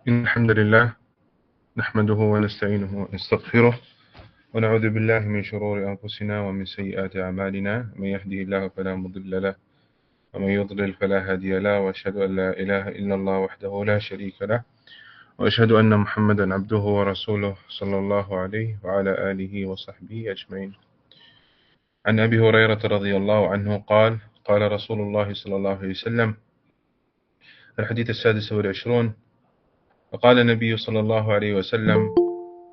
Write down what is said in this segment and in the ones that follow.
إن الحمد لله نحمده ونستعينه ونستغفره ونعوذ بالله من شرور أنفسنا ومن سيئات أعمالنا. من يهده الله فلا مضل له ومن يضلل فلا هادي له، وأشهد أن لا إله إلا الله وحده لا شريك له، وأشهد أن محمدا عبده ورسوله صلى الله عليه وعلى آله وصحبه أجمعين. عن أبي هريرة رضي الله عنه قال: قال رسول الله صلى الله عليه وسلم، الحديث 26، وقال النبي صلى الله عليه وسلم: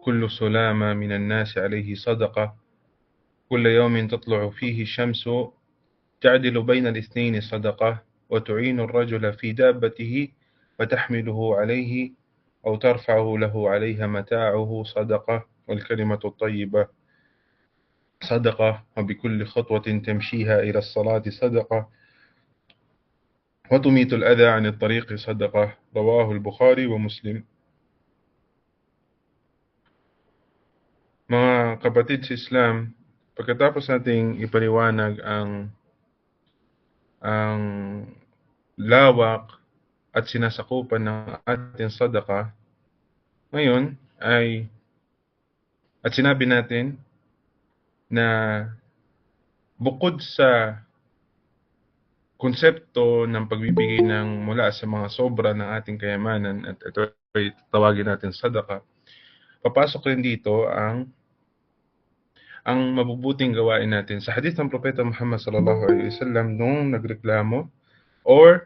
كل سلامة من الناس عليه صدقة، كل يوم تطلع فيه الشمس تعدل بين الاثنين صدقة، وتعين الرجل في دابته وتحمله عليه أو ترفعه له عليها متاعه صدقة، والكلمة الطيبة صدقة، وبكل خطوة تمشيها إلى الصلاة صدقة، وتميت الأذى عن الطريق صدقة. رواه البخاري ومسلم. Mga kapatid sa Islam, pagkatapos nating ipaliwanag ang lawak at sinasakupan ng ating sadaka, ngayon at sinabi natin na bukod sa konsepto ng pagbibigay ng mula sa mga sobra ng ating kayamanan, at ito ay tawagin natin sadaka, papasok rin dito ang mabubuting gawain natin. Sa hadith ng Propeta Muhammad sallallahu alaihi wasallam, nung nagreklamo or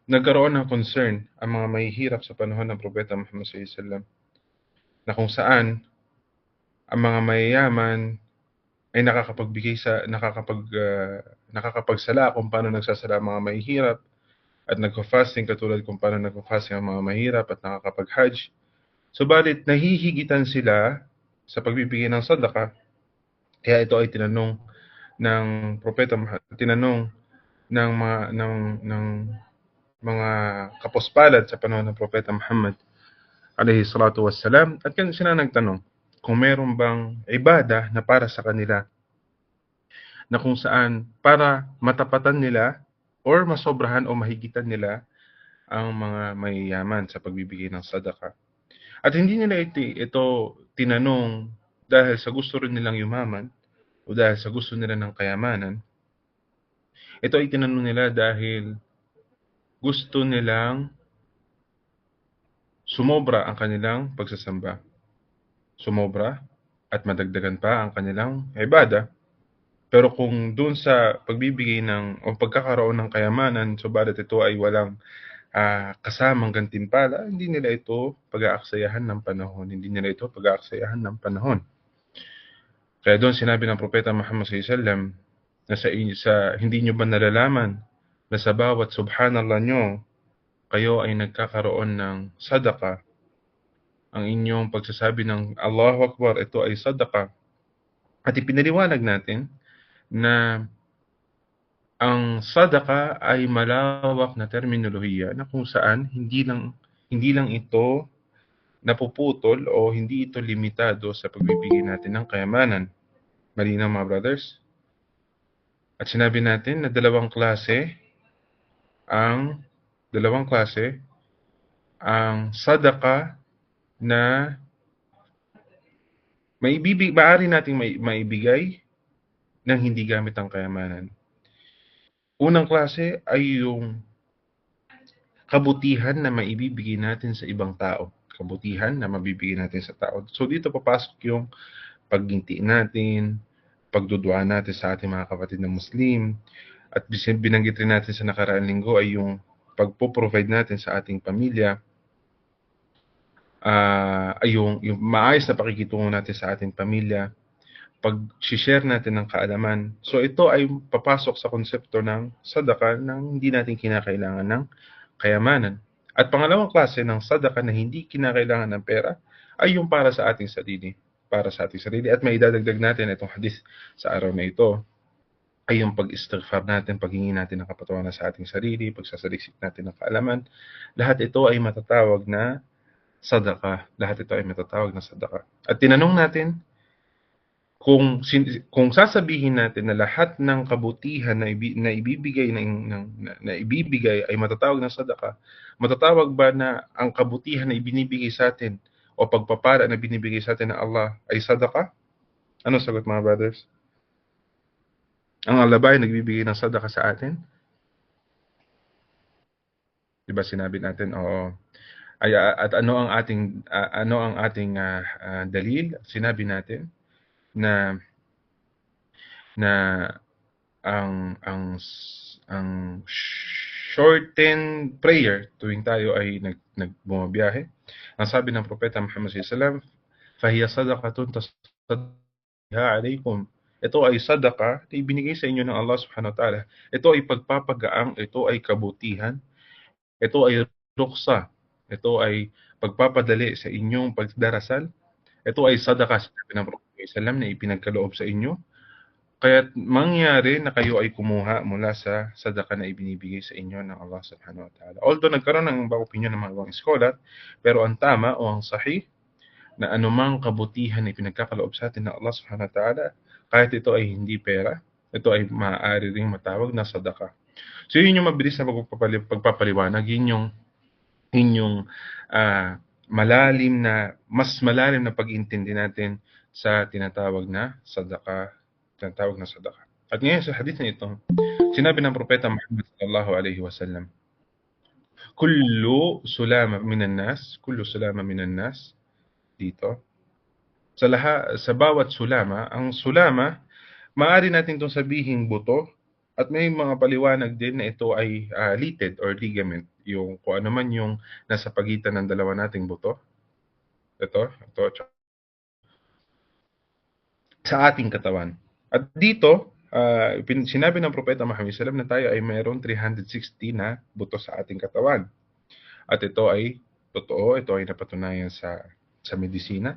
nagkaroon ng concern ang mga mahihirap sa panahon ng Propeta Muhammad sallallahu alaihi wasallam, na kung saan ang mga mayayaman ay nakakapagsala kung paano nagsasala ang mga mahihirap, at nagfa-fasting katulad kung paano nagfa-fasting ang mga mahihirap, at nakakapag-hajj. Subalit nahihigitan sila sa pagbibigay ng sadaka. Kaya ito ay tinanong ng Propeta Muhammad, tinanong ng mga kapuspalad sa panahon ng Propeta Muhammad alayhi salatu wassalam, at sila nagtanong kung meron bang ibada na para sa kanila, na kung saan para matapatan nila or masobrahan o mahigitan nila ang mga mayayaman sa pagbibigay ng sadaka. At hindi nila ito tinanong dahil sa gusto rin nilang yumaman o dahil sa gusto nila ng kayamanan. Ito ay tinanong nila dahil gusto nilang sumobra ang kanilang pagsasamba. Sumobra at madagdagan pa ang kanilang ibada. Pero kung dun sa pagbibigay o pagkakaroon ng kayamanan, subalit ito ay walang kasamang gantimpala, hindi nila ito pag-aaksayahan ng panahon. Hindi nila ito pag-aaksayahan ng panahon. Kaya doon sinabi ng Propeta Muhammad sallallahu alaihi wasallam na hindi nyo ba nalalaman na sa bawat subhanallah nyo, kayo ay nagkakaroon ng sadaka. Ang inyong pagsasabi ng Allahu Akbar, ito ay sadaka. At ipinaliwanag natin na ang sadaka ay malawak na terminolohiya na kung saan hindi lang ito napuputol o hindi ito limitado sa pagbibigay natin ng kayamanan. Malinaw mga brothers? At sinabi natin na dalawang klase ang sadaka na maaari nating maibigay nang hindi gamit ang kayamanan. Unang klase ay yung kabutihan na maibibigay natin sa ibang tao. Kabutihan na mabibigay natin sa tao. So dito papasok yung pagginti natin, pagdudua natin sa ating mga kapatid na Muslim, at binanggit rin natin sa nakaraang linggo ay yung pagpo-provide natin sa ating pamilya, ay yung maayos na pakikitungo natin sa ating pamilya, pag-share natin ng kaalaman. So ito ay papasok sa konsepto ng sadaka nang hindi natin kinakailangan ng kayamanan. At pangalawang klase ng sadaka na hindi kinakailangan ng pera ay yung para sa ating sarili. Para sa ating sarili. At may idadagdag natin itong hadith sa araw na ito ay yung pag-istighfar natin, paghingi natin ng kapatawaran sa ating sarili, pagsasaliksik natin ng kaalaman. Lahat ito ay matatawag na sadaka. Lahat ito ay matatawag na sadaka. At tinanong natin Kung sasabihin natin na lahat ng kabutihan na ibibigay na ibibigay ay matatawag na sadaka, matatawag ba na ang kabutihan na ibinibigay sa atin o pagpapala na binibigay sa atin ng Allah ay sadaka? Ano sagot mga brothers? Ang Allah ba ay nagbibigay ng sadaka sa atin? 'Di ba sinabi natin, oo. At ano ang ating dalil? Sinabi natin na na ang shortened prayer tuwing tayo ay bumabiyahe. Ang sabi ng propeta Muhammad sallallahu alaihi wasallam, "Fahiya sadaqatun tasaddaqa alaykum." Ito ay sadaka na ibinigay sa inyo ng Allah subhanahu wa ta'ala. Ito ay pagpapagaang, ito ay kabutihan, ito ay ruksa, ito ay pagpapadali sa inyong pagdarasal, ito ay sadaka sa sabi ng propeta sallallahu alaihi wasallam na ipinagkaloob sa inyo. Kaya't mangyari na kayo ay kumuha mula sa sadaka na ibinibigay sa inyo ng Allah subhanahu wa ta'ala. Although nagkaroon ng ibang opinion ng mga ibang scholar, pero ang tama o ang sahih na anumang kabutihan na pinagkakaloob sa atin ng Allah subhanahu wa ta'ala, kahit ito ay hindi pera, ito ay maaari ring matawag na sadaka. So yun yung mabilis na pagpapaliwanag, yun yung mas malalim na pag-intindi natin sa tinatawag na sadaka. At ngayon sa hadith na ito, sinabi ng propeta Muhammad sallallahu alaihi wasallam, kullu sulama minan nas dito. Sa bawat sulama, ang sulama, maaari natin itong sabihin buto, at may mga paliwanag din na ito ay litid or ligament, yung kung ano man yung nasa pagitan ng dalawa nating buto. Ito, sa ating katawan. At dito, sinabi ng propeta Muhammad sallallahu alaihi wasallam na tayo ay mayroong 360 na buto sa ating katawan. At ito ay totoo, ito ay napatunayan sa medisina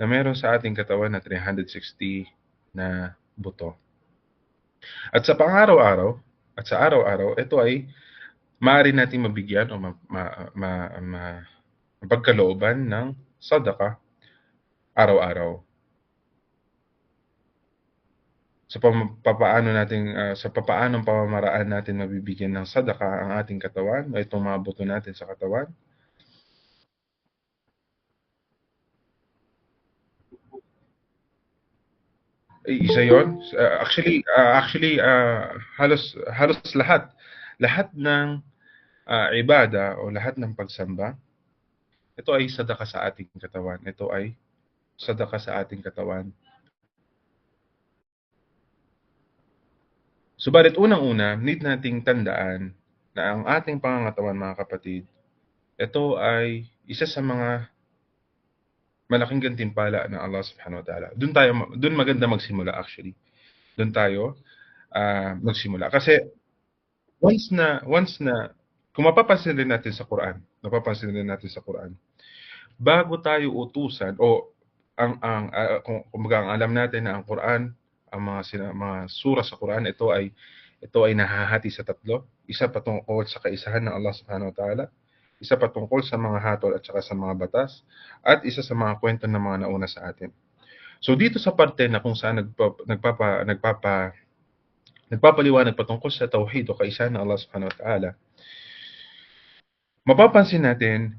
na meron sa ating katawan na 360 na buto. At sa pang-araw-araw, at sa araw-araw, ito ay maaari nating mabigyan o mapagkalooban ng sadaka araw-araw. Sa papaanong pamamaraan natin mabibigyan ng sadaka ang ating katawan o itong mga buto natin sa katawan? Isa 'yon. Halos lahat ng ibada o lahat ng pagsamba, ito ay sadaka sa ating katawan. Ito ay sadaka sa ating katawan. Subalit unang-una, need nating tandaan na ang ating pangangatawan, mga kapatid, ito ay isa sa mga malaking gantimpala ng Allah subhanahu wa ta'ala. Doon maganda magsimula actually. Doon tayo magsimula. Kasi once na kung mapapansin rin natin sa Quran, bago tayo utusan o kung kumbaga ang alam natin na ang Quran, ang mga sura sa Quran, ito ay nahahati sa tatlo. Isa patungkol sa kaisahan ng Allah subhanahu wa ta'ala, isa patungkol sa mga hatol at saka sa mga batas, at isa sa mga kwento ng mga nauna sa atin. So dito sa parte na kung saan nagpapaliwanag patungkol sa tauhid o kaisahan ng Allah subhanahu wa ta'ala, mapapansin natin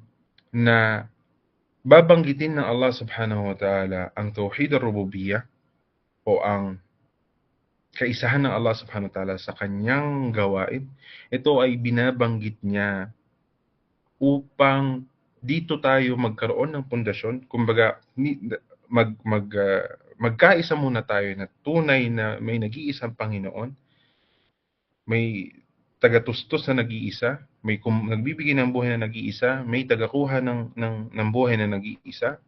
na babanggitin ng Allah subhanahu wa ta'ala ang tauhid ar-rububiyyah o ang kaisahan ng Allah subhanahu wa ta'ala sa kanyang gawain. Ito ay binabanggit niya upang dito tayo magkaroon ng pundasyon. Kumbaga, magkaisa muna tayo na tunay na may nag-iisang Panginoon, may tagatustos na nag-iisa, may nagbibigay ng buhay na nag-iisa, may tagakuha ng buhay na nag-iisa.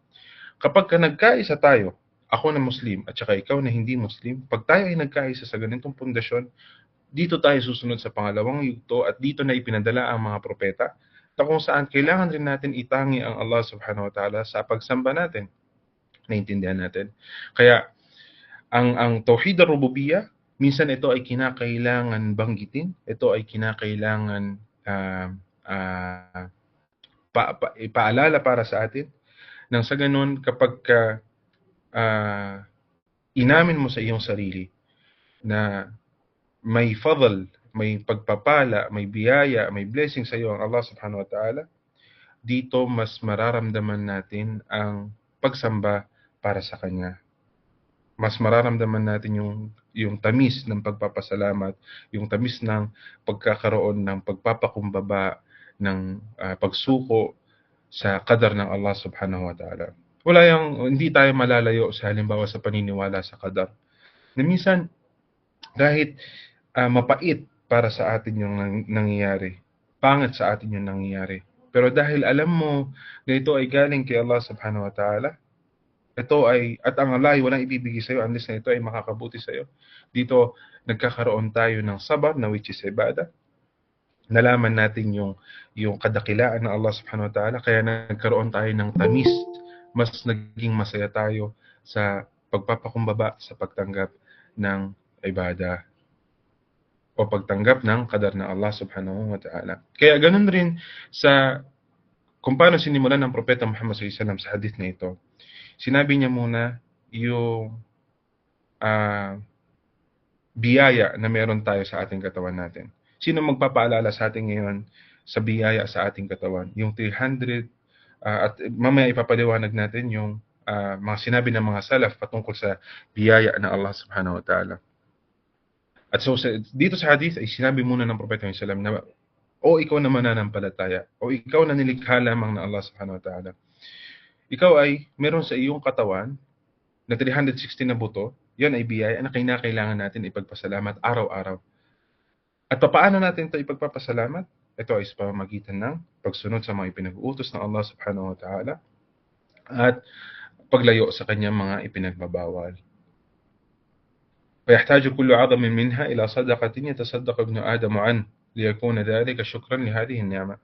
Kapag nagkaisa tayo, ako na Muslim at saka ikaw na hindi Muslim, pag tayo ay nagkaisa sa ganitong pundasyon, dito tayo susunod sa pangalawang yugto at dito na ipinadala ang mga propeta na kung saan kailangan rin natin itangi ang Allah subhanahu wa ta'ala sa pagsamba natin. Naintindihan natin. Kaya, ang tauhid ar-rububiyyah, minsan ito ay kinakailangan banggitin, ito ay kinakailangan ipaalala para sa atin, nang sa ganun kapag inamin mo sa iyong sarili na may fadl, may pagpapala, may biyaya, may blessing sa iyo ang Allah subhanahu wa ta'ala, dito mas mararamdaman natin ang pagsamba para sa Kanya. Mas mararamdaman natin yung tamis ng pagpapasalamat, yung tamis ng pagkakaroon ng pagpapakumbaba, ng pagsuko sa qadar ng Allah subhanahu wa ta'ala. Hindi tayo malalayo sa halimbawa sa paniniwala sa qadar. Na minsan, kahit mapait para sa atin yung nangyayari, pangit sa atin yung nangyayari, pero dahil alam mo na ito ay galing kay Allah subhanahu wa ta'ala, at ang Allah ay walang ibibigay sa'yo unless na ito ay makakabuti sa'yo. Dito, nagkakaroon tayo ng sabar na which is ibadah. Nalaman natin yung kadakilaan ng Allah subhanahu wa ta'ala, kaya nagkaroon tayo ng tamis. Mas naging masaya tayo sa pagpapakumbaba, sa pagtanggap ng ibadah o pagtanggap ng qadar ng Allah subhanahu wa ta'ala. Kaya ganun rin kung paano sinimulan ng Propeta Muhammad sallallahu alaihi wasallam sa hadith na ito. Sinabi niya muna yung biyaya na meron tayo sa ating katawan natin. Sino magpapaalala sa atin ngayon sa biyaya sa ating katawan? Yung 300, at mamaya ipapaliwanag natin yung mga sinabi ng mga salaf patungkol sa biyaya ng Allah subhanahu wa ta'ala. At so, dito sa hadith ay sinabi muna ng Propeta sallallahu alaihi wasallam na, o ikaw na mananampalataya, o ikaw na nilikha lamang ng Allah subhanahu wa ta'ala. Ikaw ay meron sa iyong katawan na 360 na buto, yan ay biyaya na kailangan natin ipagpasalamat araw-araw. At paano natin ito ipagpapasalamat? Ito ay sa pamamagitan ng pagsunod sa mga ipinag-uutos ng Allah subhanahu wa ta'ala at paglayo sa kanyang mga ipinagbabawal. فيحتاج كل عظم منها إلى صدقة يتصدق ابن آدم عنه ليكون ذلك شكرا لهذه النعمة.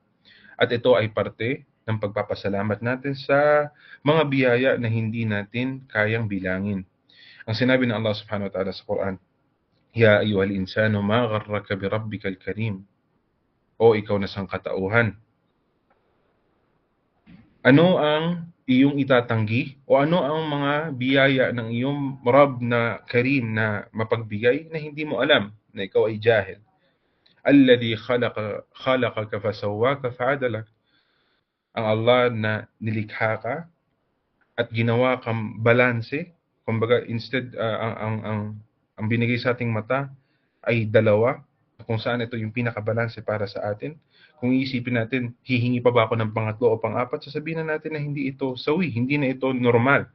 At ito ay parte ng pagpapasalamat natin sa mga biyaya na hindi natin kayang bilangin. Ang sinabi ng Allah subhanahu wa ta'ala sa Quran, Ya ayyuhal insanu ma gharraka bi rabbikal karim. O ikaw na sangkatauhan, ano ang iyong itatanggi o ano ang mga biyaya ng iyong Rabb na Karim na mapagbigay na hindi mo alam, na ikaw ay jahil. Alladhi khalaqaka fasawwaka fa'adalak. Ang Allah na nilikha ka at ginawa kang balanse. Kumbaga, instead, ang binigay sa ating mata ay dalawa, kung saan ito yung pinakabalanse para sa atin. Kung iisipin natin, hihingi pa ba ako ng pangatlo o pang-apat, sasabihin na natin na hindi ito sawi, hindi na ito normal.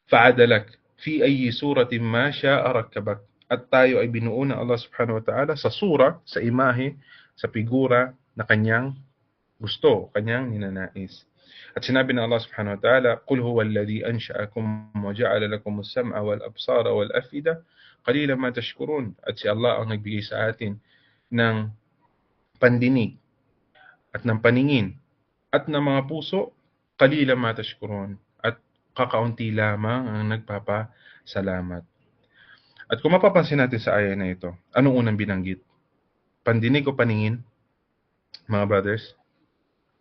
Fa'adalak fi ayyi suratin ma sha'a rakkabak. At tayo ay binuo ng Allah subhanahu wa ta'ala sa sura, sa imahe, sa figura na kanyang gusto, kanyang ninanais. At sinabi ng Allah subhanahu wa ta'ala, Qul huwa alladhi ansha'akum wa ja'ala lakum as-sam'a wal absara wal af'ida qalilan ma tashkurun. At si Allah ang nagbigay sa atin ng pandinig at ng paningin at ng mga puso, qalilan ma tashkurun. At kakaunti lamang ang nagpapasalamat. At kung mapapansin natin sa aya na ito, anong unang binanggit? Pandinig o paningin? Mga brothers?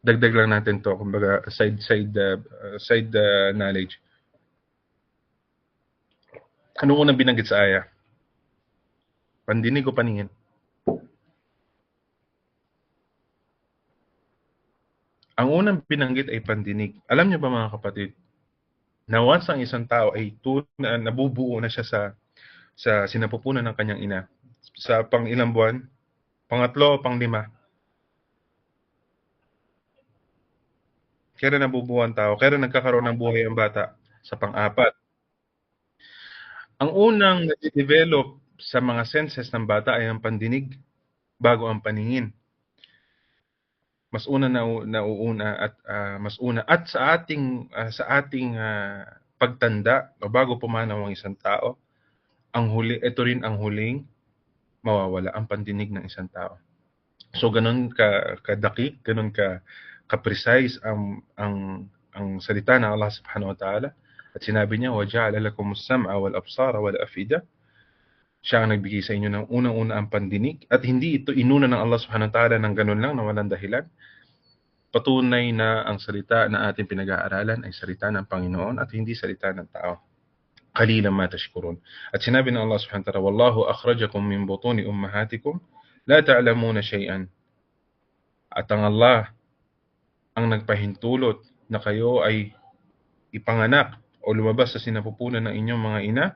Dagdag lang natin to, kumbaga side knowledge. Anong unang binanggit sa aya? Pandinig o paningin? Ang unang binanggit ay pandinig. Alam niyo ba mga kapatid, na once ang isang tao ay nabubuo na siya sa sinapupunan ng kanyang ina, sa pang ilang buwan, pangatlo o pang-5, kaya nabubuo ang tao, kaya nagkakaroon ng buhay ang bata sa pang-4. Ang unang nade-develop sa mga senses ng bata ay ang pandinig bago ang paningin. Mas una mas una at sa ating pagtanda o bago pumanaw ang isang tao, ito rin ang huling mawawala, ang pandinig ng isang tao. So ganun kadakik, ganun ka-precise ang salita ng Allah subhanahu wa ta'ala. At sinabi niya, وَجَعَلَ لَكُمُ السَّمْعَ وَالْأَبْصَارَ وَالْأَفْئِدَةَ. Siya ang nagbigay sa inyo ng unang-una ang pandinig. At hindi ito inuna ng Allah subhanahu wa ta'ala ng ganun lang, na walang dahilan. Patunay na ang salita na ating pinag-aaralan ay salita ng Panginoon at hindi salita ng tao. قليلا ما تشكرون. At sinabi ng Allah subhanahu wa ta'ala, Wallahu akhrajakum min butuni ummahatikum la ta'lamuna shay'an. At ang Allah ang nagpahintulot na kayo ay ipanganak o lumabas sa sinapupunan ng inyong mga ina,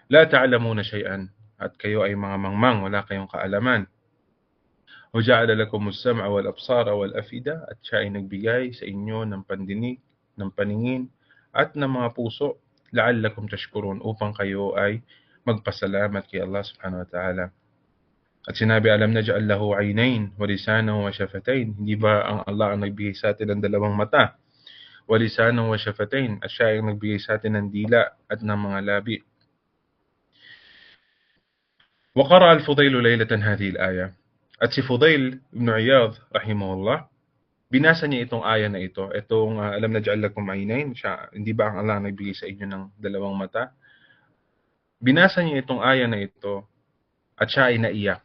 la ta'lamuna shay'an. At kayo ay mga mangmang, wala kayong kaalaman. وَجَعَلَ لَكُمُ السَّمْعَ وَالْأَبْصَارَ وَالْأَفْئِدَةَ. At siya ay nagbigay sa inyo ng pandinig, ng paningin, at ng mga puso, la'allakum tashkurun, upang kayo ay magpasalamat kay Allah subhanahu wa ta'ala. At sinabi, alam naj'al lahu 'aynayn wa lisanan wa shafatayn. Hindi ba ang Allah ang nagbigay sa atin ng dalawang mata? Wa lisanan wa shafatayn. At siya ay nagbigay sa atin ng dila at ng mga labi. وقرأ الفضيل ليلة هذه الآية. At si Fudail ibn Iyadh, rahimahullah, binasa niya itong aya na ito. Itong alam naj'al lakum 'aynayn. Siya, hindi ba ang Allah nagbigay sa inyo ng dalawang mata? Binasa niya itong aya na ito at siya ay naiyak.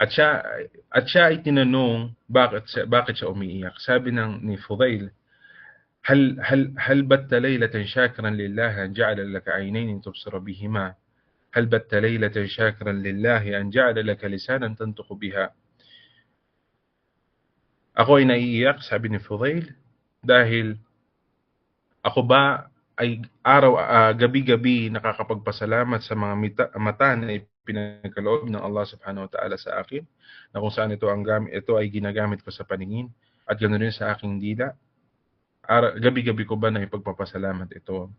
At siya ay tinanong bakit siya umiiyak. Sabi ni Fudail, هل بت ليلة شاكرا لله أن جعل لك عينين تبصر بهما هل بت ليلة شاكرا لله أن جعل لك لسانا تنطق بها. Ako ay naiiyak, sabi ni Fudail, dahil ako ba ay gabi-gabi nakakapagpasalamat sa mga mata na ipinagkaloob ng Allah subhanahu wa ta'ala sa akin, na kung saan ito ay ginagamit ko sa paningin, at ganoon rin sa aking dila. Gabi-gabi ko ba na ipagpapasalamat ito?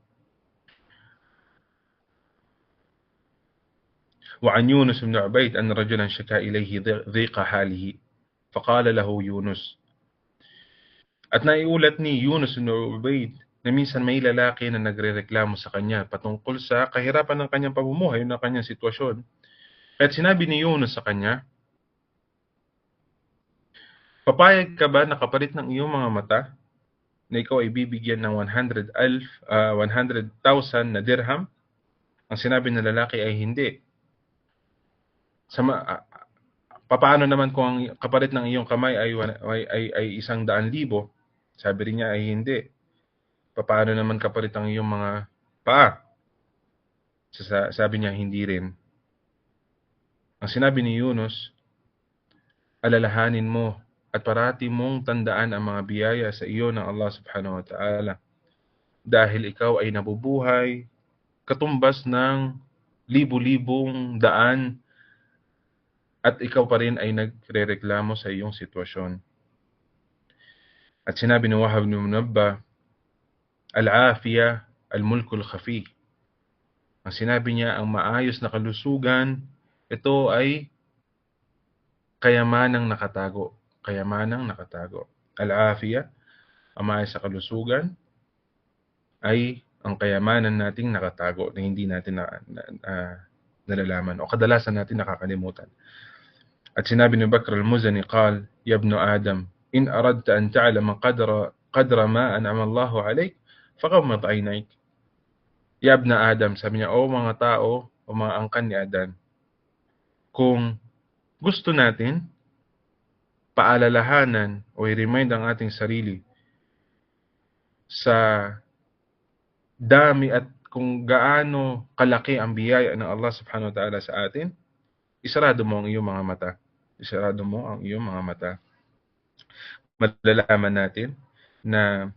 وعن يونس بن عبيد أن رجلا شكا إليه ضيق حاله فقال له يونس. At naiulat ni Yunus ibn Ubayd na minsan may lalaki na nagrereklamo sa kanya patungkol sa kahirapan ng kanyang pamumuhay, ng kanyang sitwasyon. At sinabi ni Yunus sa kanya, papayag ka ba na kapalit ng iyong mga mata na ikaw ay bibigyan ng 100,000 na dirham? Ang sinabi ng lalaki ay hindi. Paano naman kung ang kapalit ng iyong kamay ay 100,000? Sabi rin niya ay hindi. Paano naman kapalit ang iyong mga paa? Sabi niya hindi rin. Ang sinabi ni Yunus, alalahanin mo at parati mong tandaan ang mga biyaya sa iyo ng Allah subhanahu wa ta'ala. Dahil ikaw ay nabubuhay katumbas ng libu-libong daan at ikaw pa rin ay nagrereklamo sa iyong sitwasyon. At sinabi ni Wahab bin Munabbah, al-afiya al-mulkul khafi. Ang sinabi niya, ang maayos na kalusugan, ito ay kayamanang nakatago. Kayamanang nakatago. Al-afiya, ang maayos na kalusugan, ay ang kayamanan nating nakatago na hindi natin nalalaman o kadalasan natin nakakalimutan. At sinabi ni Bakr al-Muzani, قال يا ابن آدم إن أردت أن تعلم قدر ما أنعم الله عليك فغمض عينيك. Ya ibn Adam, sabi niya, o mga tao, o mga angkan ni Adan, kung gusto natin paalalahanan o i-remind ang ating sarili sa dami at kung gaano kalaki ang biyaya ng Allah subhanahu wa ta'ala sa atin, isarado mo ang iyong mga mata. Isarado mo ang iyong mga mata. Malalaman natin na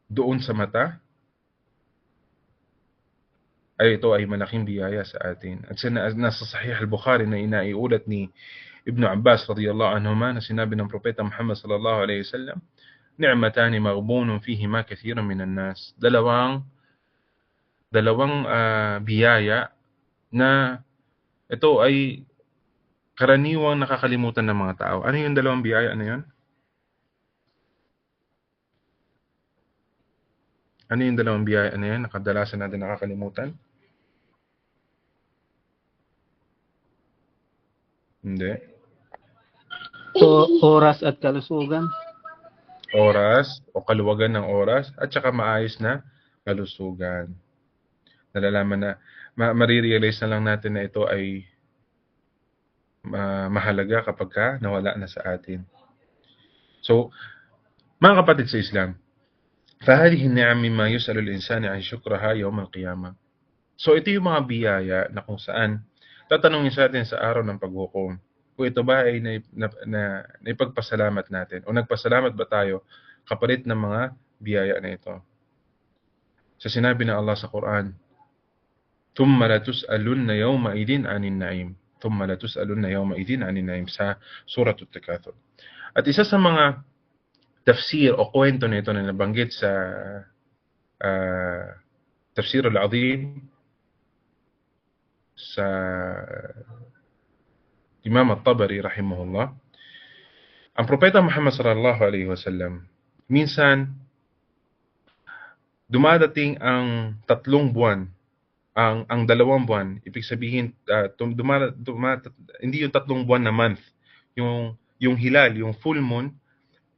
doon sa mata ay ito ay malaking biyaya sa atin. At nasa Sahih al-Bukhari na inaiulat ni Ibn Abbas radiyallahu anhuma na sinabi ng Propeta Muhammad sallallahu alaihi wasallam, ni'matani maghbunun fihima kathirun minan nas. Dalawang biyaya na ito ay karaniwang nakakalimutan ng mga tao. Ano yung dalawang biyaya na yun? Ano yung dalawang biyaya na yan na kadalasan natin nakakalimutan? Hindi. Oras at kalusugan. Oras o kaluwagan ng oras at saka maayos na kalusugan. Nalalaman na, marirealize na lang natin na ito ay mahalaga kapag nawala na sa atin. So, mga kapatid sa Islam, فهذه النِّعَم مما يُسْأَلُ الإنسان عن شكرها يوم القيامة. So ito yung mga biyaya na kung saan tatanungin sa atin sa araw ng paghukom, kung ito ba ay naipagpasalamat natin o nagpasalamat ba tayo kapalit ng mga biyaya na ito. Sa sinabi ng Allah sa Quran, ثُمَّ لَتُسْأَلُنَّ يَوْمَئِذٍ عَنِ النَّعِيمِ ثُمَّ لَتُسْأَلُنَّ يَوْمَئِذٍ عَنِ النَّعِيمِ sa Surah At-Takathur. At isa sa mga tafsir o kwento nito na nabanggit sa Tafsir al-Azim sa Imam at-Tabari rahimahullah, ang Propeta Muhammad sallallahu alaihi wasallam, minsan dumadating ang 3 buwan, ang 2 buwan, ibig sabihin hindi yung 3 buwan na month, yung hilal, yung full moon,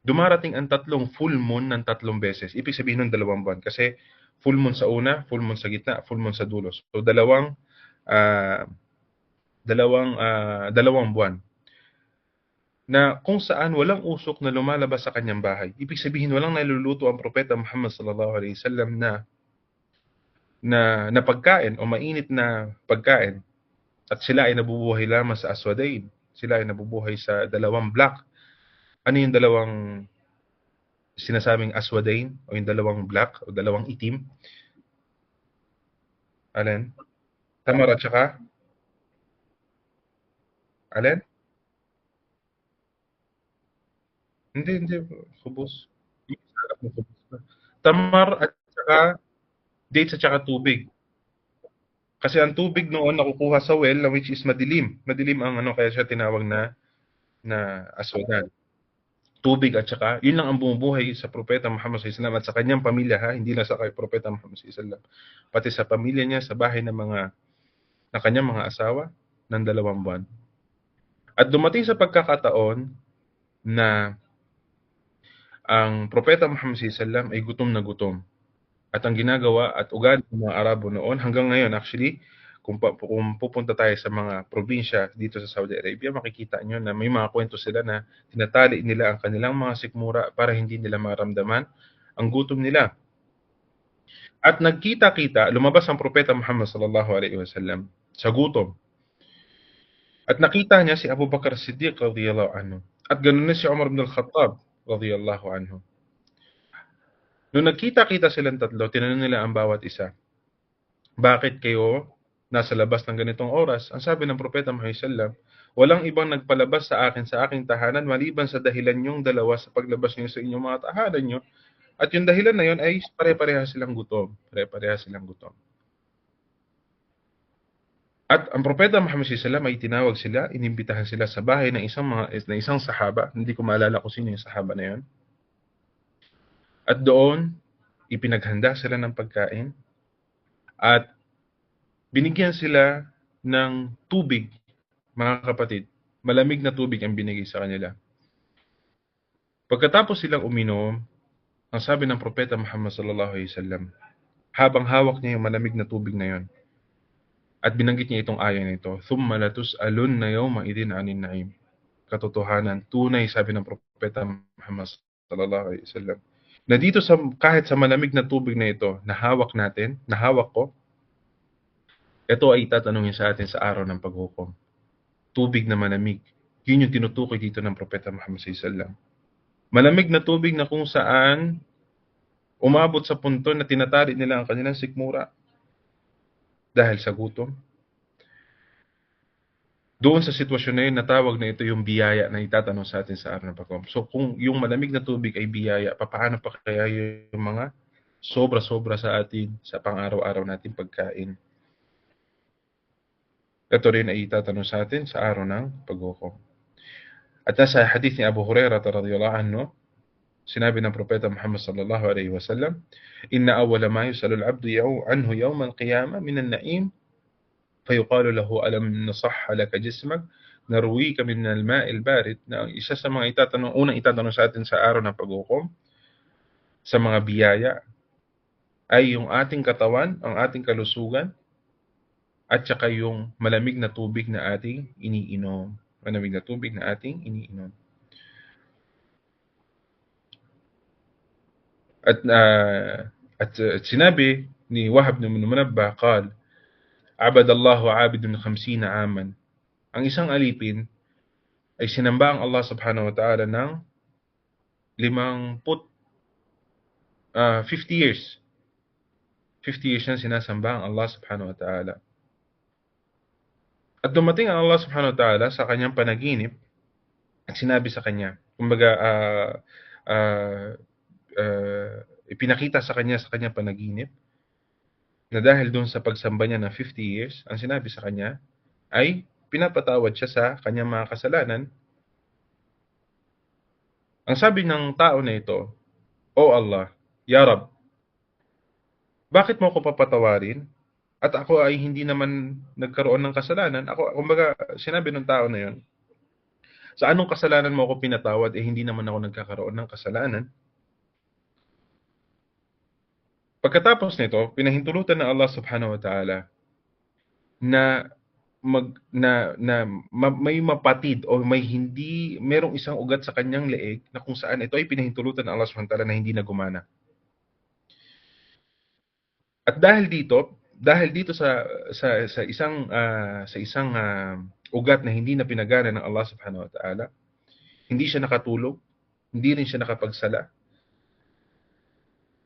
dumarating ang 3 full moon ng 3 beses. Ibig sabihin ng 2 buwan kasi full moon sa una, full moon sa gitna, full moon sa dulo. So ah, dalawang buwan na kung saan walang usok na lumalabas sa kanyang bahay. Ibig sabihin walang naluluto ang Propeta Muhammad sallallahu alaihi wasallam na pagkain o mainit na pagkain, at sila ay nabubuhay lamang sa aswadain. Sila ay nabubuhay sa 2 black. Ano yung 2 sinasabing aswadain o yung 2 black o 2 itim? Alin? Tamar at saka alin? Hindi, kubos. Tamar at saka dates at saka tubig. Kasi ang tubig noon nakukuha sa well na which is madilim. Madilim ang ano, kaya siya tinawag na aswadan. Tubig at saka, yun lang ang bumubuhay sa Propeta Muhammad SAW at sa kanyang pamilya, ha, hindi lang sa kay Propeta Muhammad SAW. Pati sa pamilya niya, sa bahay ng kanyang mga asawa ng 2 buwan. At dumating sa pagkakataon na ang Propeta Muhammad SAW ay gutom na gutom. At ang ginagawa at ugali ng mga Arabo noon, hanggang ngayon actually, kung pupunta tayo sa mga probinsya dito sa Saudi Arabia, makikita nyo na may mga kwento sila na tinatali nila ang kanilang mga sikmura para hindi nila maramdaman ang gutom nila. At nagkita-kita, lumabas ang Propeta Muhammad sallallahu alaihi wasallam sa gutom. At nakita niya si Abu Bakar Siddiq radhiyallahu anhu. At ganun na si Umar ibn al-Khattab radhiyallahu anhu. Nung nagkita-kita silang tatlo, tinanong nila ang bawat isa, bakit kayo nasa labas ng ganitong oras? Ang sabi ng Propeta Muhammad sallam, walang ibang nagpalabas sa akin sa aking tahanan maliban sa dahilan yung dalawa sa paglabas niyo sa inyong mga tahanan niyo. At yung dahilan na yun ay pare-pareha silang gutom. Pare-pareha silang gutom. At ang Propeta Muhammad sallam ay tinawag sila, inimbitahan sila sa bahay ng isang sahaba. Hindi ko maalala kung sino yung sahaba na yun. At doon, ipinaghanda sila ng pagkain at binigyan sila ng tubig, mga kapatid. Malamig na tubig ang binigay sa kanila. Pagkatapos silang uminom, ang sabi ng Propeta Muhammad sallallahu alaihi wasallam, habang hawak niya yung malamig na tubig na yon, at binanggit niya itong aya na ito, "Thumma latus'alunna yawma idhin 'anin na'im." Katotohanan, tunay, sabi ng Propeta Muhammad sallallahu alaihi wasallam, na dito kahit sa malamig na tubig na ito, na hawak ko, ito ay tatanungin sa atin sa araw ng paghukom. Tubig na malamig. Yun yung tinutukoy dito ng Propeta Muhammad sallallahu alaihi wasallam. Malamig na tubig na kung saan umabot sa punto na tinatali nila ang kanilang sikmura dahil sa gutom. Doon sa sitwasyon na yun, natawag na ito yung biyaya na itatanong sa atin sa araw ng paghukom. So kung yung malamig na tubig ay biyaya, paano pa kaya yung mga sobra-sobra sa atin sa pang-araw-araw natin pagkain? Ito rin ay itatanong sa atin sa araw ng paghukom. At nasa hadith ni Abu Hurairah radhiyallahu anhu, sinabi ng Propeta Muhammad sallallahu alaihi wasallam, "Inna awwala ma yusalu al-'abdu anhu yawm al-qiyamah min an-na'im, fayuqalu lahu alam nasahha laka jismak, narwika min al-ma' al-barid." Na isa sa mga unang itatanong sa atin sa araw ng paghukom sa mga biyaya ay yung ating katawan, ang ating kalusugan, at saka yung malamig na tubig na ating iniinom. Malamig na tubig na ating iniinom. At, sinabi ni Wahab bin Munabbah, qal, "Abadallahu 'abidun 50 aman." Ang isang alipin ay sinamba ang Allah Subhanahu wa Ta'ala ng 50 years. 50 years na sinasamba ang Allah Subhanahu wa Ta'ala. At dumating ang Allah Subhanahu wa Ta'ala sa kanyang panaginip at sinabi sa kanya, kumbaga, ipinakita sa kanyang panaginip na dahil doon sa pagsamba niya ng 50 years, ang sinabi sa kanya ay pinapatawad siya sa kanyang mga kasalanan. Ang sabi ng tao na ito, "O Allah, Ya Rab, bakit mo ako papatawarin? At ako ay hindi naman nagkaroon ng kasalanan." Kumbaga, sinabi ng tao na yun, sa anong kasalanan mo ako pinatawad, hindi naman ako nagkakaroon ng kasalanan. Pagkatapos nito, pinahintulutan ng Allah Subhanahu wa Ta'ala na may mapatid o merong isang ugat sa kanyang leeg na kung saan ito ay pinahintulutan ng Allah Subhanahu wa Ta'ala na hindi na gumana. At dahil dito sa isang ugat na hindi na pinagana ng Allah Subhanahu wa Ta'ala, hindi siya nakatulog, hindi rin siya nakapagsala,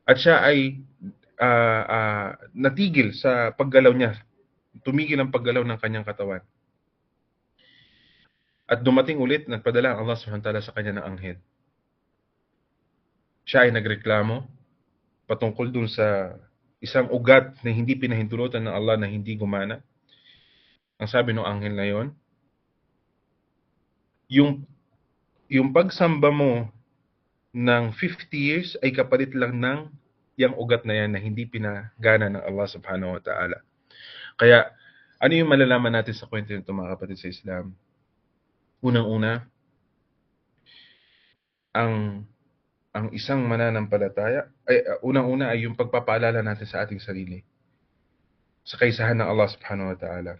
at siya ay natigil sa paggalaw niya. Tumigil ang paggalaw ng kanyang katawan. At dumating ulit, nagpadala ang Allah Subhanahu wa Ta'ala sa kanya ng anghel. Siya ay nagreklamo patungkol dun sa isang ugat na hindi pinahintulutan ng Allah na hindi gumana. Ang sabi ng anghel na yon, yung pagsamba mo ng 50 years ay kapalit lang ng yung ugat na yan na hindi pinagana ng Allah Subhanahu wa Ta'ala. Kaya, ano yung malalaman natin sa kwento nito, mga kapatid sa Islam? Unang-una, ang isang mananampalataya, unang-una ay yung pagpapaalala natin sa ating sarili sa kaisahan ng Allah Subhanahu wa Ta'ala.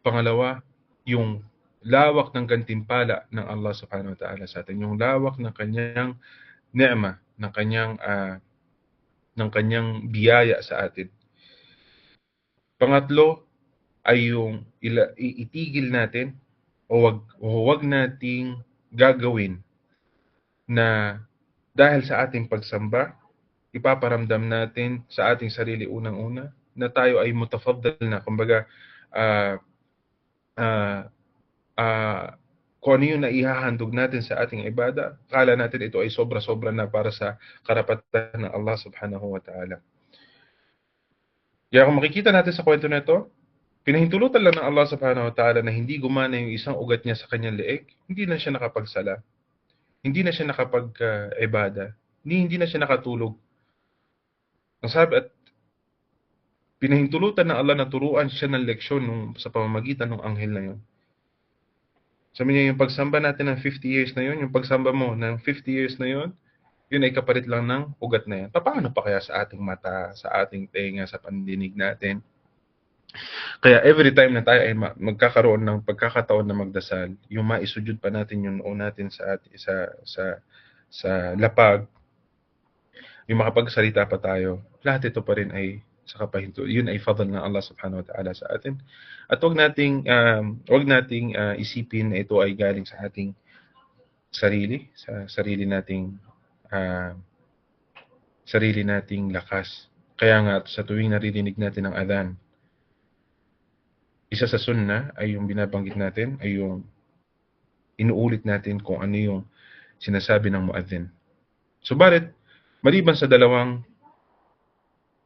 Pangalawa, yung lawak ng gantimpala ng Allah Subhanahu wa Ta'ala sa atin, yung lawak ng kanyang ni'ma, ng kanyang biyaya sa atin. Pangatlo ay yung itigil natin o wag nating gagawin na dahil sa ating pagsamba, ipaparamdam natin sa ating sarili unang-una na tayo ay mutafaddal na. Kumbaga, kung ano yung naihahandog natin sa ating ibada, kala natin ito ay sobra-sobra na para sa karapatan ng Allah Subhanahu wa Ta'ala. Kaya kung makikita natin sa kwento na ito, pinahintulutan lang ng Allah Subhanahu wa Ta'ala na hindi gumana yung isang ugat niya sa kanyang leeg, hindi na siya nakapagsala, hindi na siya nakapag-ibada, hindi na siya nakatulog. Ang sabi, at pinahintulutan ng Allah na turuan siya ng leksyon sa pamamagitan ng anghel na yun. Sabi niya, yung pagsamba natin ng 50 years na yun, yung pagsamba mo ng 50 years na yun, yun ay kapalit lang ng ugat na yan. Paano pa kaya sa ating mata, sa ating tenga, sa pandinig natin? Kaya every time na tayo ay magkakaroon ng pagkakataon na magdasal, yung maisujud pa natin yung noo natin sa lapag, yung makapagsalita pa tayo, lahat ito pa rin ay sa kapahinto. Yun ay fadl ng Allah Subhanahu wa Ta'ala sa atin. At wag nating isipin na ito ay galing sa ating sarili, sa sarili nating lakas. Kaya nga sa tuwing naririnig natin ang adhan, isa sa sunnah ay yung binabanggit natin, ay yung inuulit natin kung ano yung sinasabi ng muadhin. Subalit, maliban sa dalawang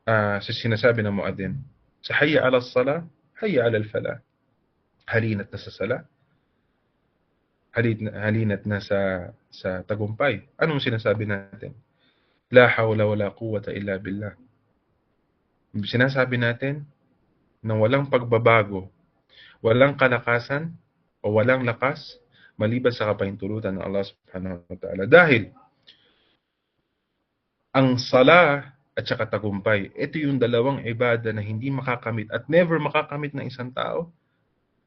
sa sinasabi ng muadhin, sa hayya ala salah, hayya ala falah. Halinat na sa sala, halinat na sa tagumpay. Anong sinasabi natin? La hawla wala quwwata illa billah. Sinasabi natin na walang pagbabago, walang kalakasan o walang lakas maliban sa kapahintulutan ng Allah Subhanahu wa Ta'ala. Dahil ang sala at saka tagumpay, ito yung dalawang ibada na hindi makakamit at never makakamit ng isang tao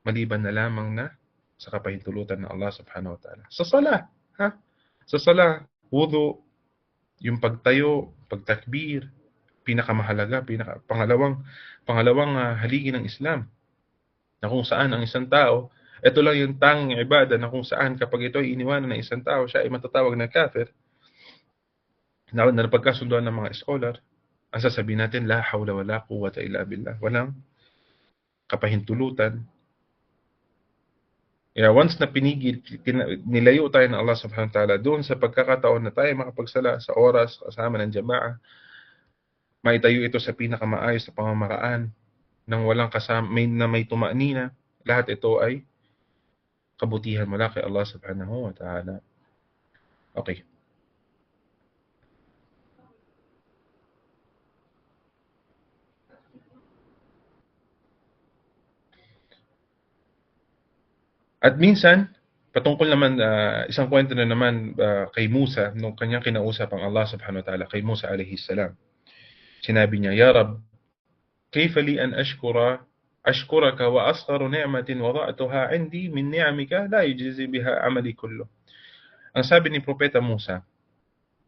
maliban na lamang na sa kapahintulutan ng Allah Subhanahu wa Ta'ala. Sa sala, Sa sala, wudu, yung pagtayo, pagtakbir, pinakamahalaga, pangalawang haligi ng Islam, na kung saan ang isang tao, ito lang yung tanging ibada na kung saan kapag ito ay iniwanan ng isang tao, siya ay matatawag na kafir, na napagkasunduan ng mga scholar, ang sasabihin natin, la hawla wala quwwata illa billah. Walang kapahintulutan. Kaya once na nilayo tayo ng Allah subhanahu wa ta'ala doon sa pagkakataon na tayo makapagsala sa oras, kasama ng jama'a, maitayo ito sa pinakamaayos na pamamaraan, nang walang kasama, na may tumanina, lahat ito ay kabutihan mula kay Allah subhanahu wa ta'ala. Okay. At minsan, patungkol naman, isang kwento na naman kay Musa, nung kanyang kinausap ang Allah subhanahu wa ta'ala, kay Musa alayhi salam. Sinabi niya, Ya Rab, kayfa li an ashkuraka wa asgharu ni'matin wada'tuha 'indi min ni'amika la yujzi biha 'amali kullu. Ang sabi ni Propeta Musa,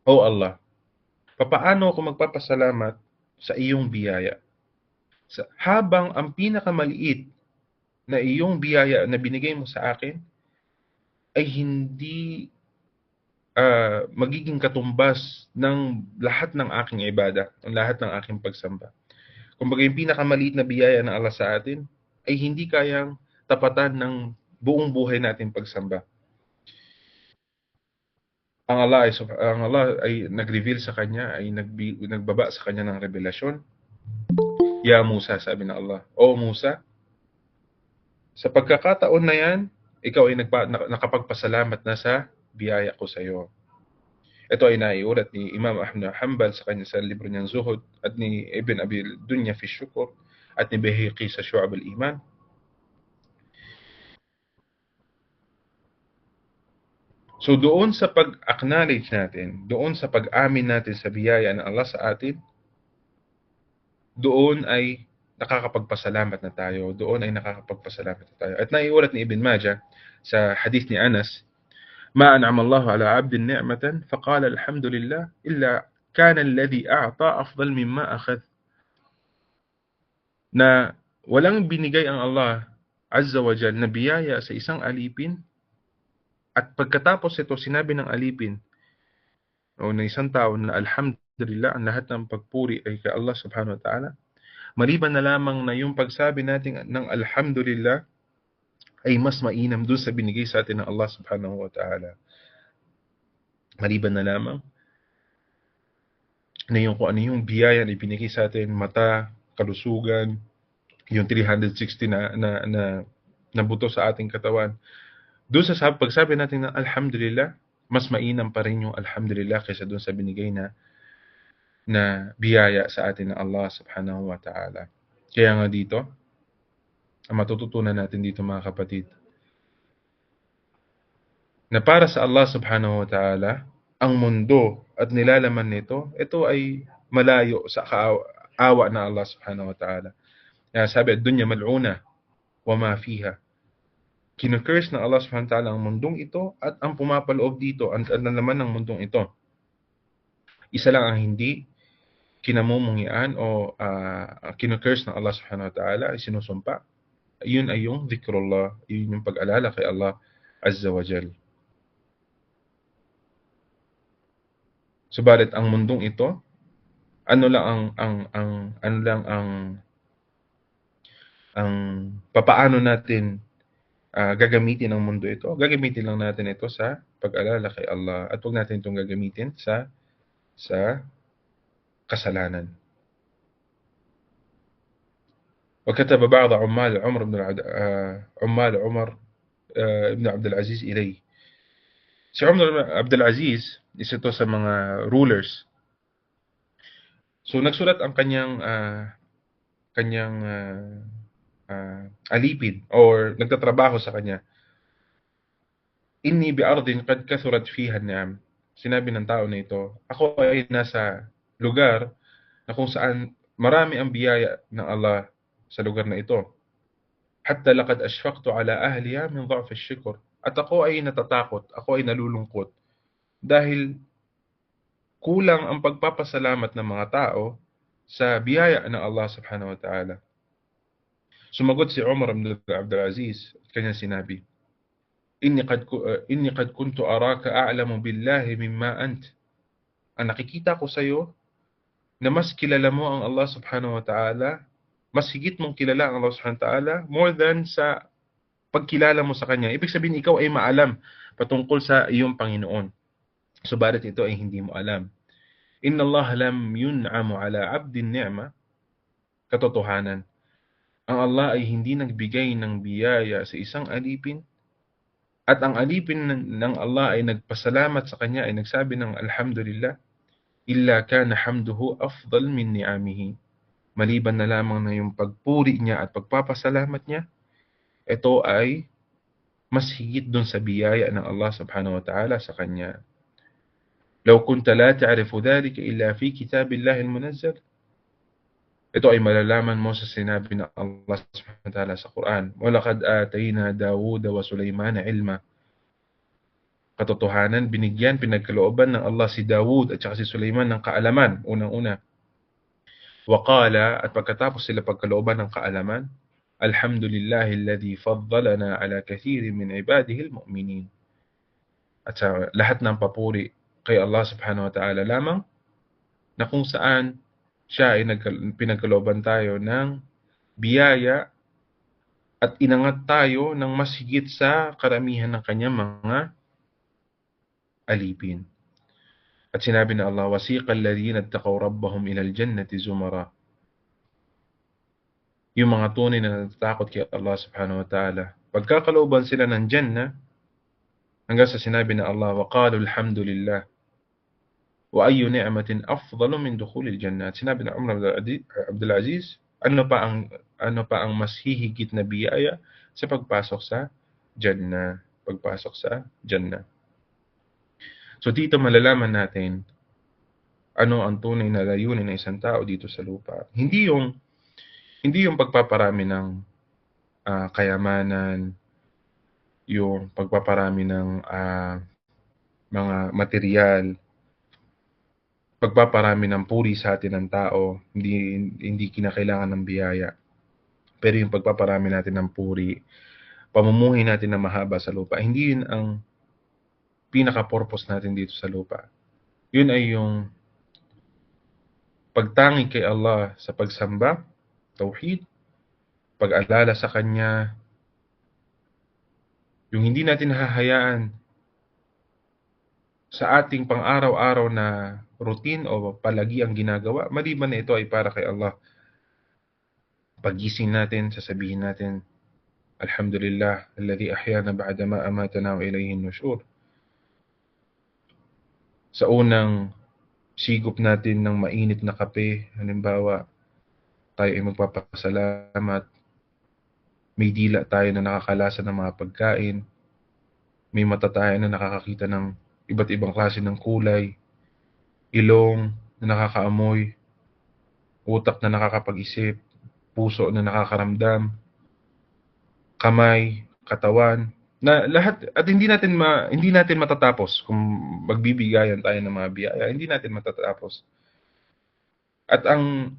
O Allah, papaano ako magpapasalamat sa iyong biyaya? Habang ang pinakamaliit na iyong biyaya na binigay mo sa akin ay hindi magiging katumbas ng lahat ng aking ibada, ng lahat ng aking pagsamba. Kumbaga yung pinakamaliit na biyaya ng Allah sa atin ay hindi kayang tapatan ng buong buhay natin pagsamba. Ang Allah ay nag-reveal sa kanya, ay nagbaba sa kanya ng revelasyon. Ya Musa, sabi ng Allah, O Musa, sa pagkakataon na yan, ikaw ay nakapagpasalamat na sa biyaya ko sa iyo. Ito ay naiulat ni Imam Ahmad Hanbal sa kanya sa libro niyang Zuhud, at ni Ibn Abi Dunya fi Syukur, at ni Bayhaqi sa Syu'ab al-Iman. So doon sa pag-acknowledge natin, doon sa pag-amin natin sa biyaya ng Allah sa atin, doon ay nakakapagpasalamat na tayo. Doon ay nakakapagpasalamat na tayo. At naiulat ni Ibn Majah sa hadith ni Anas, ما أنعم الله على عبد نعمة فقال الحمد لله إلا كان الذي أعطى أفضل مما أخذ. Na walang binigay ang Allah Azza wa Jal na biyaya sa isang alipin, at pagkatapos ito sinabi ng alipin o ng isang tao na alhamdulillah, ang lahat ng pagpuri ay kay Allah subhanahu wa ta'ala, maliban na lamang na yung pagsabi natin ng alhamdulillah ay mas mainam doon sa binigay sa atin ng Allah subhanahu wa ta'ala. Maliban na lamang na yung kung ano yung biyaya na ibinigay sa atin, mata, kalusugan, yung 360 na buto sa ating katawan. Doon sa pagsabi natin ng alhamdulillah, mas mainam pa rin yung alhamdulillah kaysa doon sa binigay na biyaya sa atin ng Allah subhanahu wa ta'ala. Kaya nga dito, ang matututunan natin dito mga kapatid, na para sa Allah subhanahu wa ta'ala, ang mundo at nilalaman nito, ito ay malayo sa awa na Allah subhanahu wa ta'ala. Kaya sabi, dunya mal'una wa ma fiha. Kinukurse ng Allah subhanahu wa ta'ala ang mundong ito at ang pumapaloob dito, ang laman ng mundong ito. Isa lang ang hindi kinamumuhian o kinukurse ng Allah subhanahu wa ta'ala, ay sinusumpa. Yun ay yung dhikrullah, yun yung pag-alala kay Allah Azza wa Jal. Subalit ang mundong ito, ano lang ang papaano natin gagamitin ang mundo ito? Gagamitin lang natin ito sa pag-alala kay Allah, at huwag natin itong gagamitin sa kasalanan. وكتب بعض عمال عمر ibn Abdul Aziz ilay. Si Umar ibn Abdul Aziz, isa to sa mga rulers. So nagsulat ang kanyang alipin or nagtatrabaho sa kanya. Inni bi ardin qad kathurat fiha ni'am. Sinabi ng tao na ito, ako ay nasa lugar na kung saan marami ang biyaya ng Allah sa lugar na ito. Hatta laqad ashfaqtu ala ahliha min dha'f ash-shukr. At ako ay natatakot, ako ay nalulungkot dahil kulang ang pagpapasalamat ng mga tao sa biyaya ng Allah subhanahu wa ta'ala. Sumagot si Umar ibn Abdul Aziz at kanyang sinabi, Inni qad kuntu araka a'lamu billahi mimma ant. Ang nakikita ko sa iyo na mas kilala mo ang Allah subhanahu wa ta'ala, mas higit mong kilala ang Allah subhanahu wa ta'ala more than sa pagkilala mo sa Kanya. Ibig sabihin, ikaw ay maalam patungkol sa iyong Panginoon. Subalit ito ay hindi mo alam. Inna Allah lam yun'amu ala abdin ni'ma. Katotohanan, ang Allah ay hindi nagbigay ng biyaya sa isang alipin, at ang alipin ng Allah ay nagpasalamat sa Kanya, ay nagsabi ng Alhamdulillah, illa kana hamduhu afdal min ni'amihi. Maliban na lamang na yung pagpuri niya at pagpapasalamat niya, ito ay mas higit dun sa biyaya ng Allah subhanahu wa ta'ala sa Kanya. Law kunta la ta'rifu dhalika illa fi kitabillahi al-munazzal. Ito ay malalaman mo sa sinabi ng Allah subhanahu wa ta'ala sa Quran. وَلَقَدْ آتَيْنَا دَاوُودَ وَسُلَيْمَانَ عِلْمًا. Katotohanan, pinagkalooban ng Allah si Dawud at saka si Sulaiman ng kaalaman, unang-una. Waqala, at pagkatapos sila pagkalooban ng kaalaman, Alhamdulillahi alladhi faddalana ala kathirin min ibadihi al-mu'minin. At sa lahat ng papuri kay Allah subhanahu wa ta'ala lamang, na kung saan siya ay pinagkalooban tayo ng biyaya at inangat tayo ng mas higit sa karamihan ng kanyang mga alipin. At sinabi na Allah, wasiqa alladhina ittaqaw rabbahum ila al-jannati zumara. Yung mga tunay na natatakot kay Allah subhanahu wa ta'ala, pagkakalooban sila ng Jannah, hanggang sa sinabi na Allah, wa qalu alhamdulillah, wa ayyu ni'matin afdalu min dukhulil Jannah. At sinabi na Umar Abdul Aziz, ano pa ang mas hihigit na biyaya sa pagpasok sa Jannah, So dito malalaman natin ano ang tunay na layunin ng isang tao dito sa lupa. Hindi yung pagpaparami ng kayamanan, yung pagpaparami ng mga material, pagpaparami ng puri sa atin ng tao, hindi kinakailangan ng biyaya. Pero yung pagpaparami natin ng puri, pamumuhay natin na mahaba sa lupa, hindi yun ang pinaka-purpose natin dito sa lupa. Yun ay yung pagtangi kay Allah sa pagsamba, tauhid, pag-alala sa Kanya, yung hindi natin hahayaan sa ating pang-araw-araw na routine o palagi ang ginagawa, maliban na ito ay para kay Allah. Paggising natin, sasabihin natin, Alhamdulillah, alladhi ahyana ba'da ma amatana wa ilayhi nushur. Sa unang sigop natin ng mainit na kape, halimbawa, tayo ay magpapasalamat, may dila tayo na nakakalasa ng mga pagkain, may mata tayo na nakakakita ng iba't ibang klase ng kulay, ilong na nakakaamoy, utak na nakakapag-isip, puso na nakakaramdam, kamay, katawan, na lahat, at hindi natin matatapos kung magbibigayan tayo ng mga biyaya, hindi natin matatapos. At ang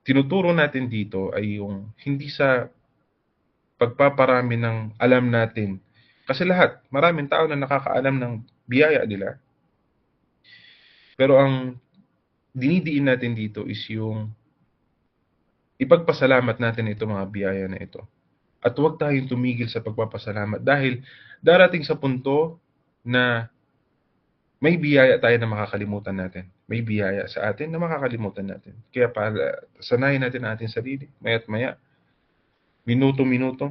tinuturo natin dito ay yung hindi sa pagpaparami ng alam natin. Kasi maraming tao na nakakaalam ng biyaya nila. Pero ang dinidiin natin dito is yung ipagpasalamat natin itong mga biyaya na ito. At huwag tayong tumigil sa pagpapasalamat dahil darating sa punto na may biyaya tayo na makakalimutan natin. May biyaya sa atin na makakalimutan natin. Kaya sanayin natin ang ating sarili, maya't maya, minuto-minuto,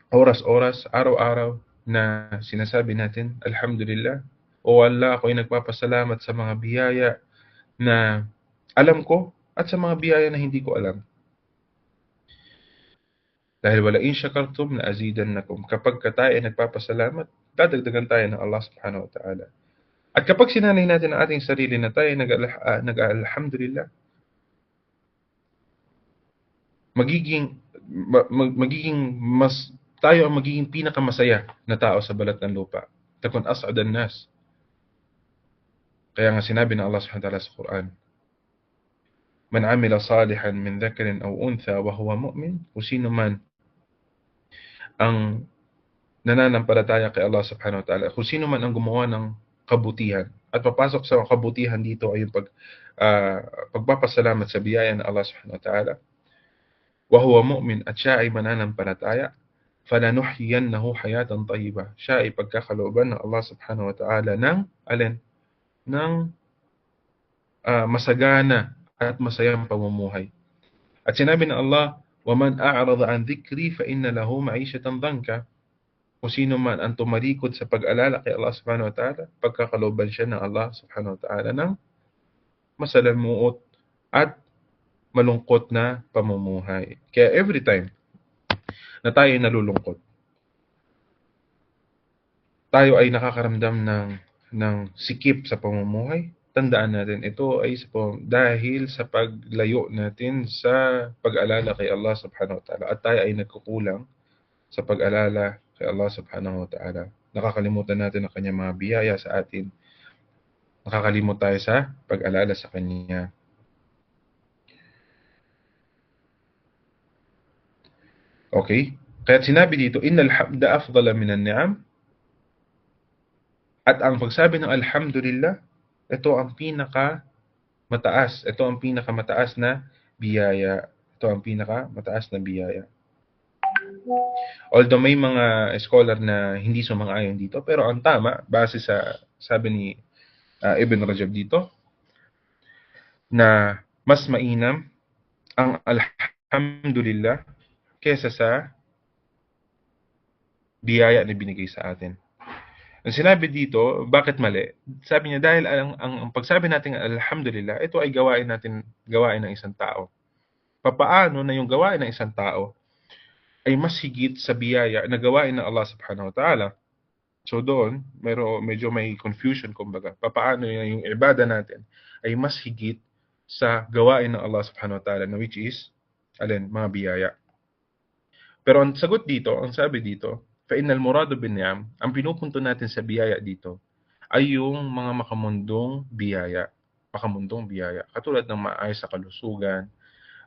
oras-oras, araw-araw, na sinasabi natin, Alhamdulillah, o Allah, ako'y nagpapasalamat sa mga biyaya na alam ko at sa mga biyaya na hindi ko alam. Dahil wala in syakartum na azidannakum. Kapag tayo ay nagpapasalamat, dadagdagan tayo ng Allah subhanahu wa ta'ala. At kapag sinanay natin ang ating sarili na tayo nag-alhamdulillah, tayo ang magiging pinakamasaya na tao sa balat ng lupa. Takun as'adan nas. Kaya nga sinabi ng Allah subhanahu wa ta'ala sa Quran, Man amila salihan min dhakarin aw untha wa huwa mu'min, kung sino man ang nananampalataya kay Allah subhanahu wa ta'ala, kung sino man ang gumawa ng kabutihan, at papasok sa kabutihan dito ay yung pagpapasalamat sa biyaya ng Allah subhanahu wa ta'ala, wa huwa mu'min, at siya ay mananampalataya, falanuhyiyannahu hayatan tayyiba, siya ay pagkakalooban ng Allah subhanahu wa ta'ala ng alin? Ng masagana at masayang pamumuhay. At sinabi ng Allah, وَمَنْ أَعْرَضَ عَنْ ذِكْرِي فَإِنَّ لَهُ مَعِيشَةً ضَنْكَ, kung sino man ang tumalikod sa pag-alala kay Allah subhanahu wa ta'ala, pagkakalooban siya ng Allah subhanahu wa ta'ala ng masalamuot at malungkot na pamumuhay. Kaya every time na tayo ay nalulungkot, tayo ay nakakaramdam ng sikip sa pamumuhay, tandaan natin ito ay dahil sa paglayo natin sa pag-alala kay Allah subhanahu wa ta'ala, at tayo ay nagkukulang sa pag-alala kay Allah subhanahu wa ta'ala. Nakakalimutan natin ang kanyang mga biyaya sa atin. Nakakalimot tayo sa pag-alala sa kanya. Okay? Kaya sinabi dito, Innal hamda afdala minan ni'am. At ang pagsabi ng alhamdulillah, ito ang pinakamataas. Ito ang pinakamataas na biyaya. Ito ang pinakamataas na biyaya. Although may mga scholar na hindi sumang-ayon dito, pero ang tama, base sa sabi ni Ibn Rajab dito, na mas mainam ang alhamdulillah kesa sa biyaya na binigay sa atin. Ang sinabi dito, bakit mali? Sabi niya, dahil ang pagsabi natin alhamdulillah, ito ay gawain ng isang tao. Papaano na yung gawain ng isang tao ay mas higit sa biyaya na gawain ng Allah subhanahu wa ta'ala? So doon, medyo may confusion, kumbaga. Papaano yung ibada natin ay mas higit sa gawain ng Allah subhanahu wa ta'ala, na which is, mga biyaya. Pero ang sagot dito, ang sabi dito, فَإِنَّ الْمُرَادُ بِالنِّعَمِ, ang pinupunto natin sa biyaya dito ay yung mga makamundong biyaya. Makamundong biyaya. Katulad ng maayos sa kalusugan,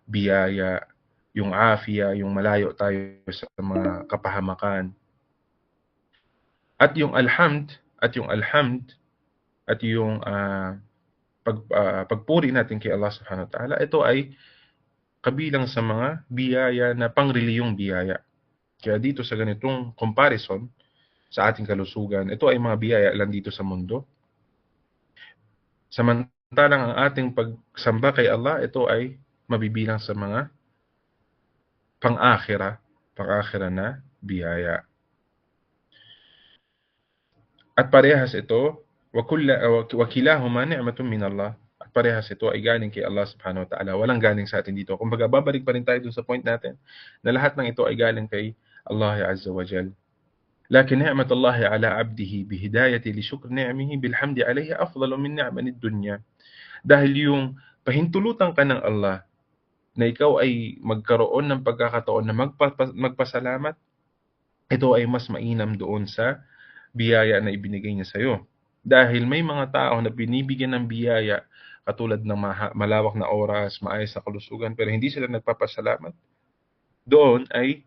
biyaya, yung afia, yung malayo tayo sa mga kapahamakan. At yung alhamd, at yung pagpuri natin kay Allah subhanahu wa ta'ala, ito ay kabilang sa mga biyaya na pangreliyong biyaya. Kaya dito sa ganitong comparison sa ating kalusugan, ito ay mga biyaya lang dito sa mundo. Samantalang ang ating pagsamba kay Allah, ito ay mabibilang sa mga pang-akhira na biyaya. At parehas ito, wa kilahuma ni'matun min Allah. At parehas ito ay galing kay Allah subhanahu wa ta'ala. Walang galing sa atin dito. Kumbaga, babalik pa rin tayo dun sa point natin na lahat ng ito ay galing kay Allah azza wa jal. Lakin ni'mat Allah ala abdihi bihidayati li syukr ni'amihi bilhamdi alayhi afdalu min ni'manid dunya. Dahil yung pahintulutan ka ng Allah na ikaw ay magkaroon ng pagkakataon na magpasalamat, ito ay mas mainam doon sa biyaya na ibinigay niya sa iyo. Dahil may mga tao na binibigyan ng biyaya katulad ng malawak na oras, maayos na kalusugan, pero hindi sila nagpapasalamat, doon ay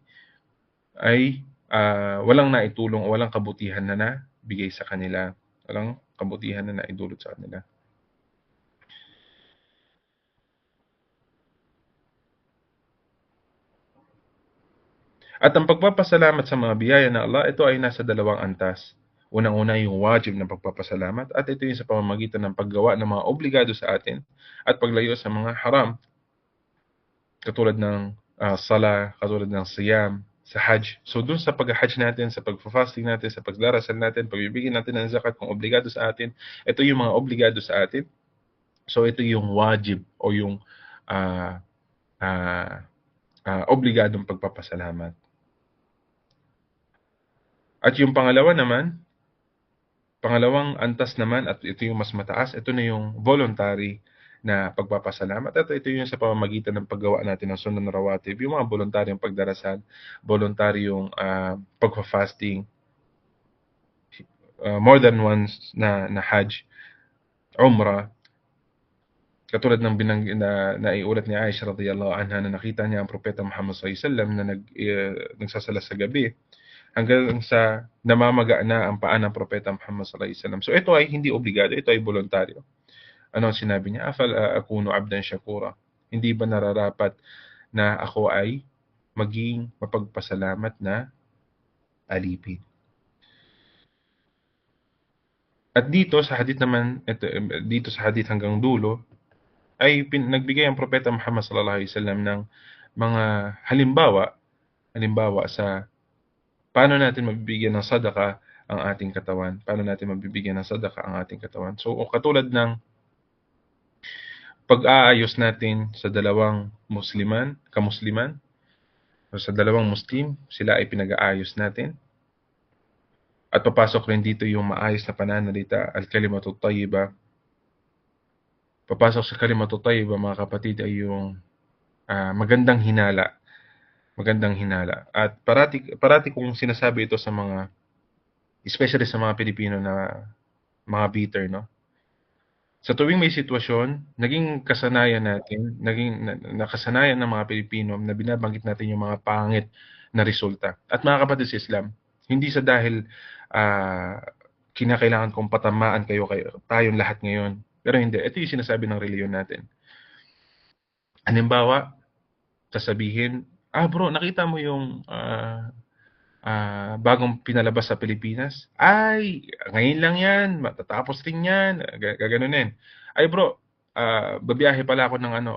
walang naitulong o walang kabutihan na nabigay sa kanila. Walang kabutihan na naidulot sa kanila. At ang pagpapasalamat sa mga biyaya ng Allah, ito ay nasa dalawang antas. Unang-una yung wajib ng pagpapasalamat, at ito yung sa pamamagitan ng paggawa ng mga obligado sa atin at paglayo sa mga haram. Katulad ng sala, katulad ng siyam, sa hajj. So dun sa pag-hajj natin, sa pag-fasting natin, sa pagdarasal natin, pagbibigyan natin ng zakat kung obligado sa atin, ito yung mga obligado sa atin. So ito yung wajib o yung obligadong pagpapasalamat. At yung pangalawang antas naman, at ito yung mas mataas, ito na yung voluntary na pagpapasalamat. At ito yung sa pamamagitan ng paggawa natin ng sunan rawatib, yung mga voluntaryong pagdarasal, voluntaryong pagpa-fasting, more than once na hajj, umrah, katulad ng naiulat ni Aisha radhiyallahu anha na nakita niya ang Propeta Muhammad sallallahu alaihi wasallam na nagsasala sa gabi hanggang sa namamaga na ang paa ng Propeta Muhammad sallallahu alaihi wasallam. So ito ay hindi obligado, ito ay voluntaryo. Ano ang sinabi niya? Afala akunu abdan shakura. Hindi ba nararapat na ako ay maging mapagpasalamat na alipin? At dito sa hadith naman, dito sa hadith hanggang dulo, ay nagbigay ang Propeta Muhammad sallallahu alaihi wasallam ng mga halimbawa sa paano natin mabibigyan ng sadaka ang ating katawan, paano natin mabibigyan ng sadaka ang ating katawan. So katulad ng pag-aayos natin sa dalawang kamusliman, o sa dalawang Muslim, sila ay pinag-aayos natin. At papasok rin dito yung maayos na pananalita, al-kalimatut tayyiba. Papasok sa kalimatut tayyiba, mga kapatid, ay yung magandang hinala. Magandang hinala. At parati kong sinasabi ito sa mga, especially sa mga Pilipino na mga bitter, no? Sa tuwing may sitwasyon, naging nakasanayan ng mga Pilipino na binabanggit natin yung mga pangit na resulta. At mga kapatid sa Islam, hindi sa dahil kinakailangan kong patamaan tayong lahat ngayon. Pero hindi, ito yung sinasabi ng reliyon natin. Halimbawa, sasabihin, bro, nakita mo yung bagong pinalabas sa Pilipinas? Ay, ngayon lang yan, matatapos rin yan, gaganunin. Ay bro, babiyahe pala ako ng ano,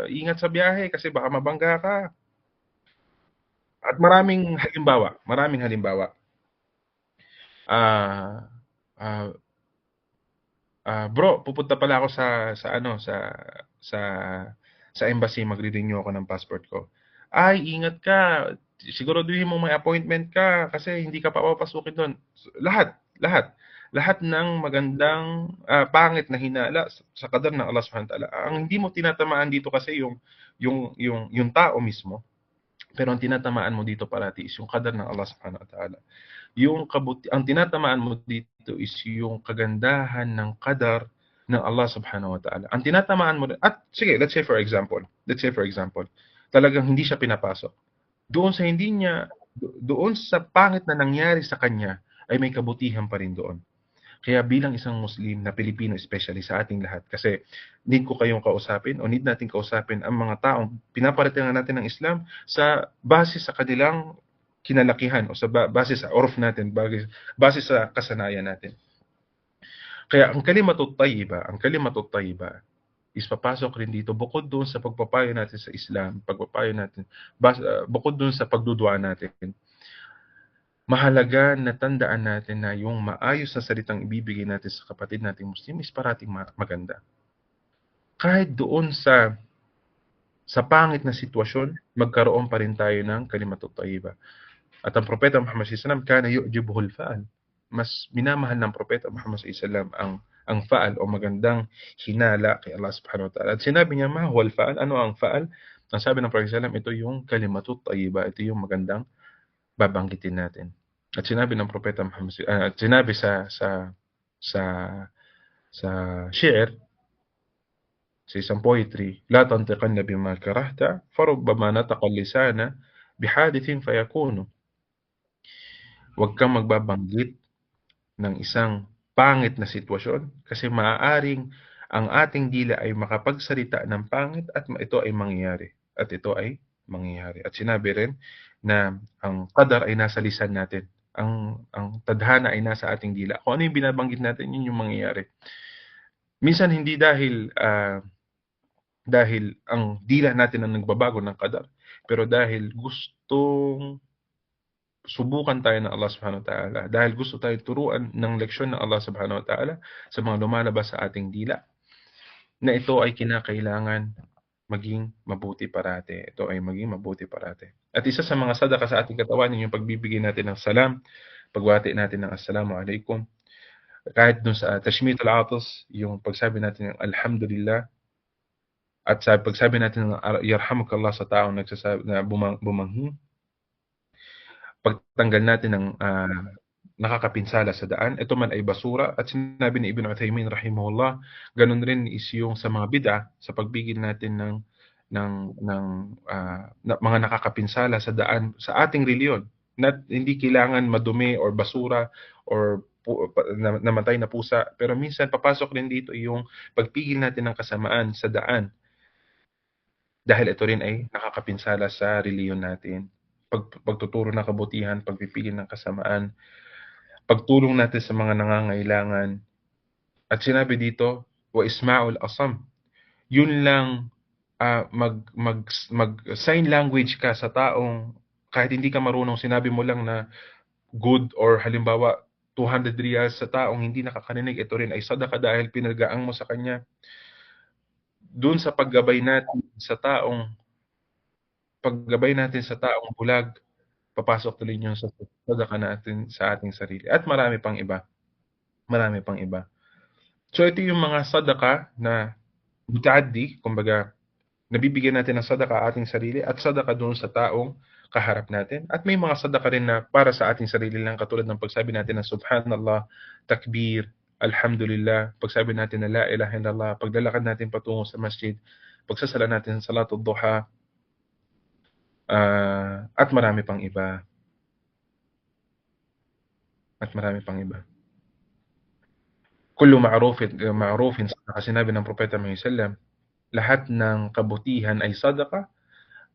ingat sa biyahe kasi baka mabangga ka. At maraming halimbawa. Ah, ah, bro, pupunta pala ako sa sa embassy, magre-renew ako ng passport ko. Ay, ingat ka. Siguraduhin mo may appointment ka kasi hindi ka pa papasukin doon. Lahat, lahat. Lahat ng magandang pangit na hinala sa qadar ng Allah Subhanahu wa ta'ala. Ang hindi mo tinatamaan dito kasi yung tao mismo. Pero ang tinatamaan mo dito parati is yung qadar ng Allah Subhanahu wa ta'ala. Ang tinatamaan mo dito is yung kagandahan ng qadar ng Allah Subhanahu wa ta'ala. Ang tinatamaan mo, at sige, let's say for example, talagang hindi siya pinapasok. Doon sa pangit na nangyari sa kanya, ay may kabutihan pa rin doon. Kaya bilang isang Muslim na Pilipino, especially sa ating lahat, kasi need ko kayong kausapin o need natin kausapin ang mga taong pinaparatingan natin ng Islam sa base sa kanilang kinalakihan o sa base sa urf natin, base sa kasanayan natin. Kaya ang kalimatut tayyiba is papasok rin dito bukod doon sa pagpapayo natin sa Islam, bukod doon sa pagdudua natin. Mahalaga na tandaan natin na yung maayos na salitang ibibigay natin sa kapatid nating Muslim is parating maganda. Kahit doon sa pangit na sitwasyon, magkaroon pa rin tayo ng kalimatut tayyiba. At ang Propeta Muhammad SAW, kana yu'jibuhul fa'al. Mas minamahal ng Propeta Muhammad SAW ang fa'al o magandang hinala kay Allah Subhanahu wa ta'ala. At sinabi niya, ma huwal fa'al? Ano ang fa'al? Ang sabi ng Propeta SAW, ito yung kalimatut tayyiba, ito yung magandang babanggitin natin. At sinabi ng Propeta Muhammad, at sinabi sa share, sa isang poetry, la tantiqanna bima karahta, farubbama nataqa lisana bihadithin fayakunu. Huwag kang magbabanggit ng isang pangit na sitwasyon kasi maaaring ang ating dila ay makapagsalita ng pangit at ito ay mangyayari. At sinabi rin na ang qadar ay nasa lisan natin. Ang tadhana ay nasa ating dila. Kung ano yung binabanggit natin, yun yung mangyayari. Minsan hindi dahil ang dila natin ang nagbabago ng qadar, pero dahil gustong subukan tayo ng Allah Subhanahu wa ta'ala, dahil gusto tayo turuan ng leksyon ng Allah Subhanahu wa ta'ala sa mga lumalabas sa ating dila, na ito ay kinakailangan maging mabuti parate. At isa sa mga sadaka sa ating katawan, yung pagbibigay natin ng salam, pagwati natin ng assalamu alaikum. Kahit dun sa tashmit al-atas, yung pagsabi natin ng alhamdulillah, at sa pagsabi natin ng yarhamukallah sa taong nagsasabi na bumanghi, pagtanggal natin nakakapinsala sa daan, ito man ay basura, at sinabi ni Ibn Uthaymin rahimahullah, ganun rin is yung sa mga bid'ah, sa pagbigil natin ng mga nakakapinsala sa daan sa ating reliyon. Hindi kailangan madumi or basura or namatay na pusa, pero minsan papasok din dito yung pagpigil natin ng kasamaan sa daan, dahil ito rin ay nakakapinsala sa reliyon natin. Pagtuturo ng kabutihan, pagpipigil ng kasamaan, pagtulong natin sa mga nangangailangan. At sinabi dito, wa isma'ul asam. Yun lang, mag sign language ka sa taong kahit hindi ka marunong, sinabi mo lang na good, or halimbawa 200 riyals sa taong hindi nakakarinig, ito rin ay sadaka dahil pinagaang mo sa kanya. Doon sa paggabay natin sa taong bulag, papasok tuloy yun sa sadaka natin sa ating sarili. At marami pang iba. Marami pang iba. So ito yung mga sadaka na mutaaddi, kumbaga nabibigyan natin ng sadaka ating sarili at sadaka doon sa taong kaharap natin. At may mga sadaka rin na para sa ating sarili lang, katulad ng pagsabi natin na subhanallah, takbir, alhamdulillah, pagsabi natin na la ilaha illallah, paglalakad natin patungo sa masjid, pagsasala natin sa salatul duha, at marami pang iba. At marami pang iba. Kullu ma'rufin, sinabi ng Propeta Muhammad sallam, lahat ng kabutihan ay sadaka,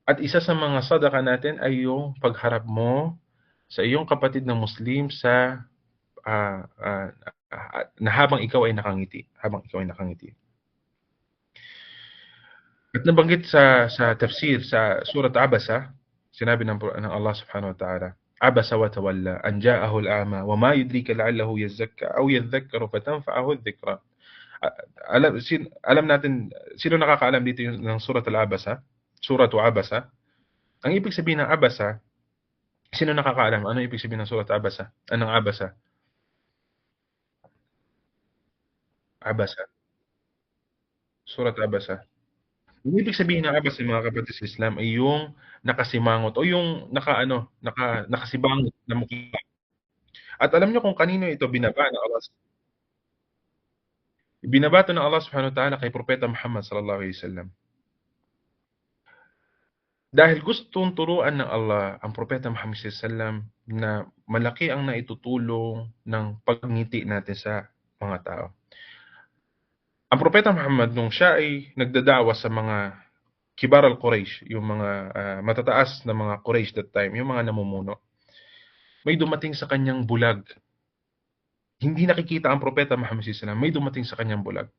at isa sa mga sadaka natin ay yung pagharap mo sa iyong kapatid na Muslim sa na habang ikaw ay nakangiti. At nabanggit sa tafsir sa surat Abasa, sinabi ng Allah subhanahu wa ta'ala, Abasa wa tawalla an ja'ahu al-a'ma wa ma yudrika la'allahu yazakka aw yadhakkaru fatanfa'ahu adh-dhikra. Alam natin, sino nakakaalam dito ng surat al-Abasa? Surat Abasa. Ang ibig sabihin ng Abasa, sino nakakaalam? Ano ibig sabihin ng surat Abasa? Anong Abasa? Abasa. Surat Abasa. Yung ibig sabihin ng abasa, mga kapatid sa Islam, ay yung nakasimangot o yung nakasibangot na mukha. At alam niyo kung kanino ito binaba ng Allah? Binabato ng Allah subhanahu wa ta'ala kay Propeta Muhammad sallallahu alaihi wasallam. Dahil gustong turuan ng Allah ang Propeta Muhammad sallallahu alaihi wasallam na malaki ang naitutulong ng pagngiti natin sa mga tao. Ang Propeta Muhammad, nung siya ay nagdadawa sa mga kibar al-Quraysh, yung mga matataas na mga Quraysh that time, yung mga namumuno, may dumating sa kanyang bulag. Hindi nakikita ang Propeta Muhammad sallallahu alaihi wasallam, may dumating sa kanyang bulag,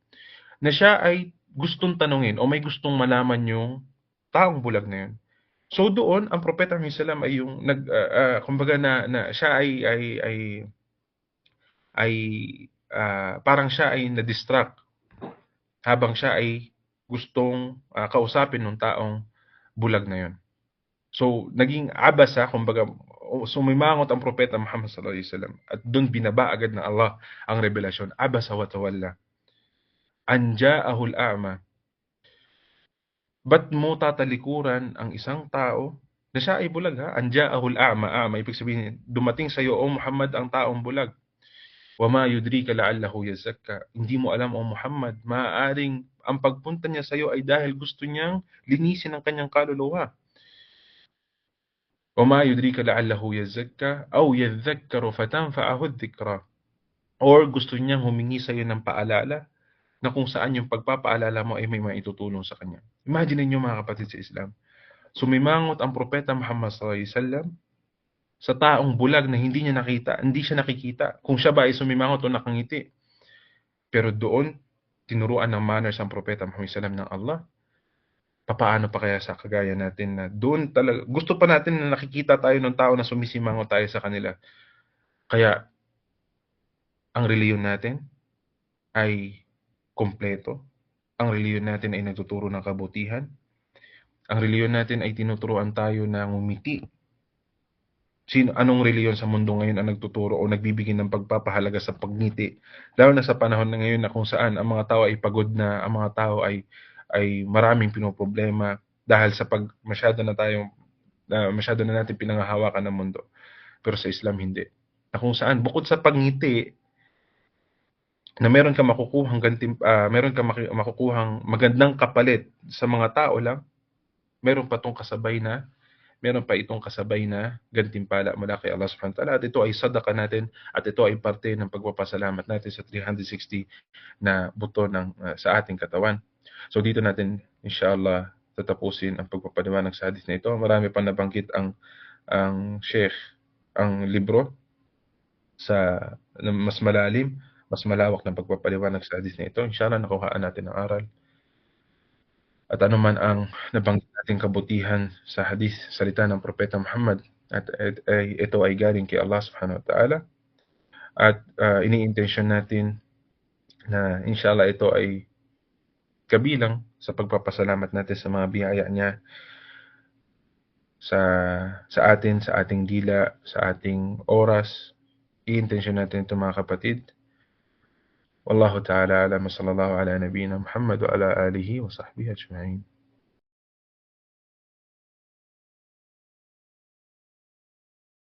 na siya ay gustong tanungin o may gustong malaman yung taong bulag na yun. So doon, ang Propeta Muhammad sallallahu alaihi wasallam ay yung kumbaga na siya ay parang siya ay na-distract habang siya ay gustong kausapin ng taong bulag na yun. So, naging abasa, kumbaga, sumimangot ang Propeta Muhammad sallallahu alaihi wasallam, at doon binaba agad ng Allah ang revelasyon. Abasa wa tawalla an ja'ahu al-a'ma. Ba't mo tatalikuran ang isang tao na siya ay bulag, ha? An ja'ahu al-a'ma. Ibig sabihin, dumating sa iyo, O Muhammad, ang taong bulag. Wa ma yudrika la'allahu yazakka. Hindi mo alam, O Muhammad, maaaring ang pagpunta niya sa iyo ay dahil gusto niyang linisin ang kanyang kaluluwa. Wa ma yudrika la'allahu yazakka aw yadhakkaru fatanfa'ahu adh-dhikra. Or gusto niyang humingi sa iyo ng paalala na kung saan yung pagpapaalala mo ay may maitutulong sa kanya. Imagine niyo, mga kapatid sa Islam, sumimangot ang Propeta Muhammad sallallahu alaihi wasallam sa taong bulag na hindi siya nakikita kung siya ba ay sumimangot o nakangiti. Pero doon, tinuruan ng manners ang Propeta Muhammad sallallahu alaihi wasallam ng Allah. Papaano pa kaya sa kagaya natin na doon talaga, gusto pa natin na nakikita tayo ng tao na sumisimangot tayo sa kanila. Kaya, ang reliyon natin ay kompleto. Ang reliyon natin ay nagtuturo ng kabutihan. Ang reliyon natin ay tinuturuan tayo na ngumiti. Anong reliyon sa mundo ngayon ang nagtuturo o nagbibigay ng pagpapahalaga sa pagngiti? Lalo na sa panahon na ngayon na kung saan ang mga tao ay pagod na, ang mga tao ay maraming pinoproblema dahil sa masyado na natin pinanghahawakan ng mundo. Pero sa Islam hindi. na kung saan bukod sa pagngiti na meron kang makukuhang magandang kapalit sa mga tao lang, meron pa itong kasabay na gantimpala mula kay Allah Subhanahu wa ta'ala, at ito ay sadaka natin at ito ay parte ng pagpapasalamat natin sa 360 na buto sa ating katawan. So dito natin inshallah tatapusin ang pagpapaliwanag sa hadith na ito. Marami pa nabanggit ang Sheikh, ang libro na mas malalim, mas malawak ng pagpapaliwanag sa hadith na ito. Inshallah nakuhaan natin ang aral. At anuman ang nabanggit nating kabutihan sa hadith, salita ng Propeta Muhammad, ito ay galing kay Allah Subhanahu wa ta'ala. At iniintensyon natin na inshallah ito ay kabilang sa pagpapasalamat natin sa mga biyaya niya sa atin, sa ating dila, sa ating oras. I-intensyon natin ito mga kapatid. Wallahu ta'ala alam, sallallahu ala nabiyina Muhammad wa ala alihi wa sahbihi ajma'in.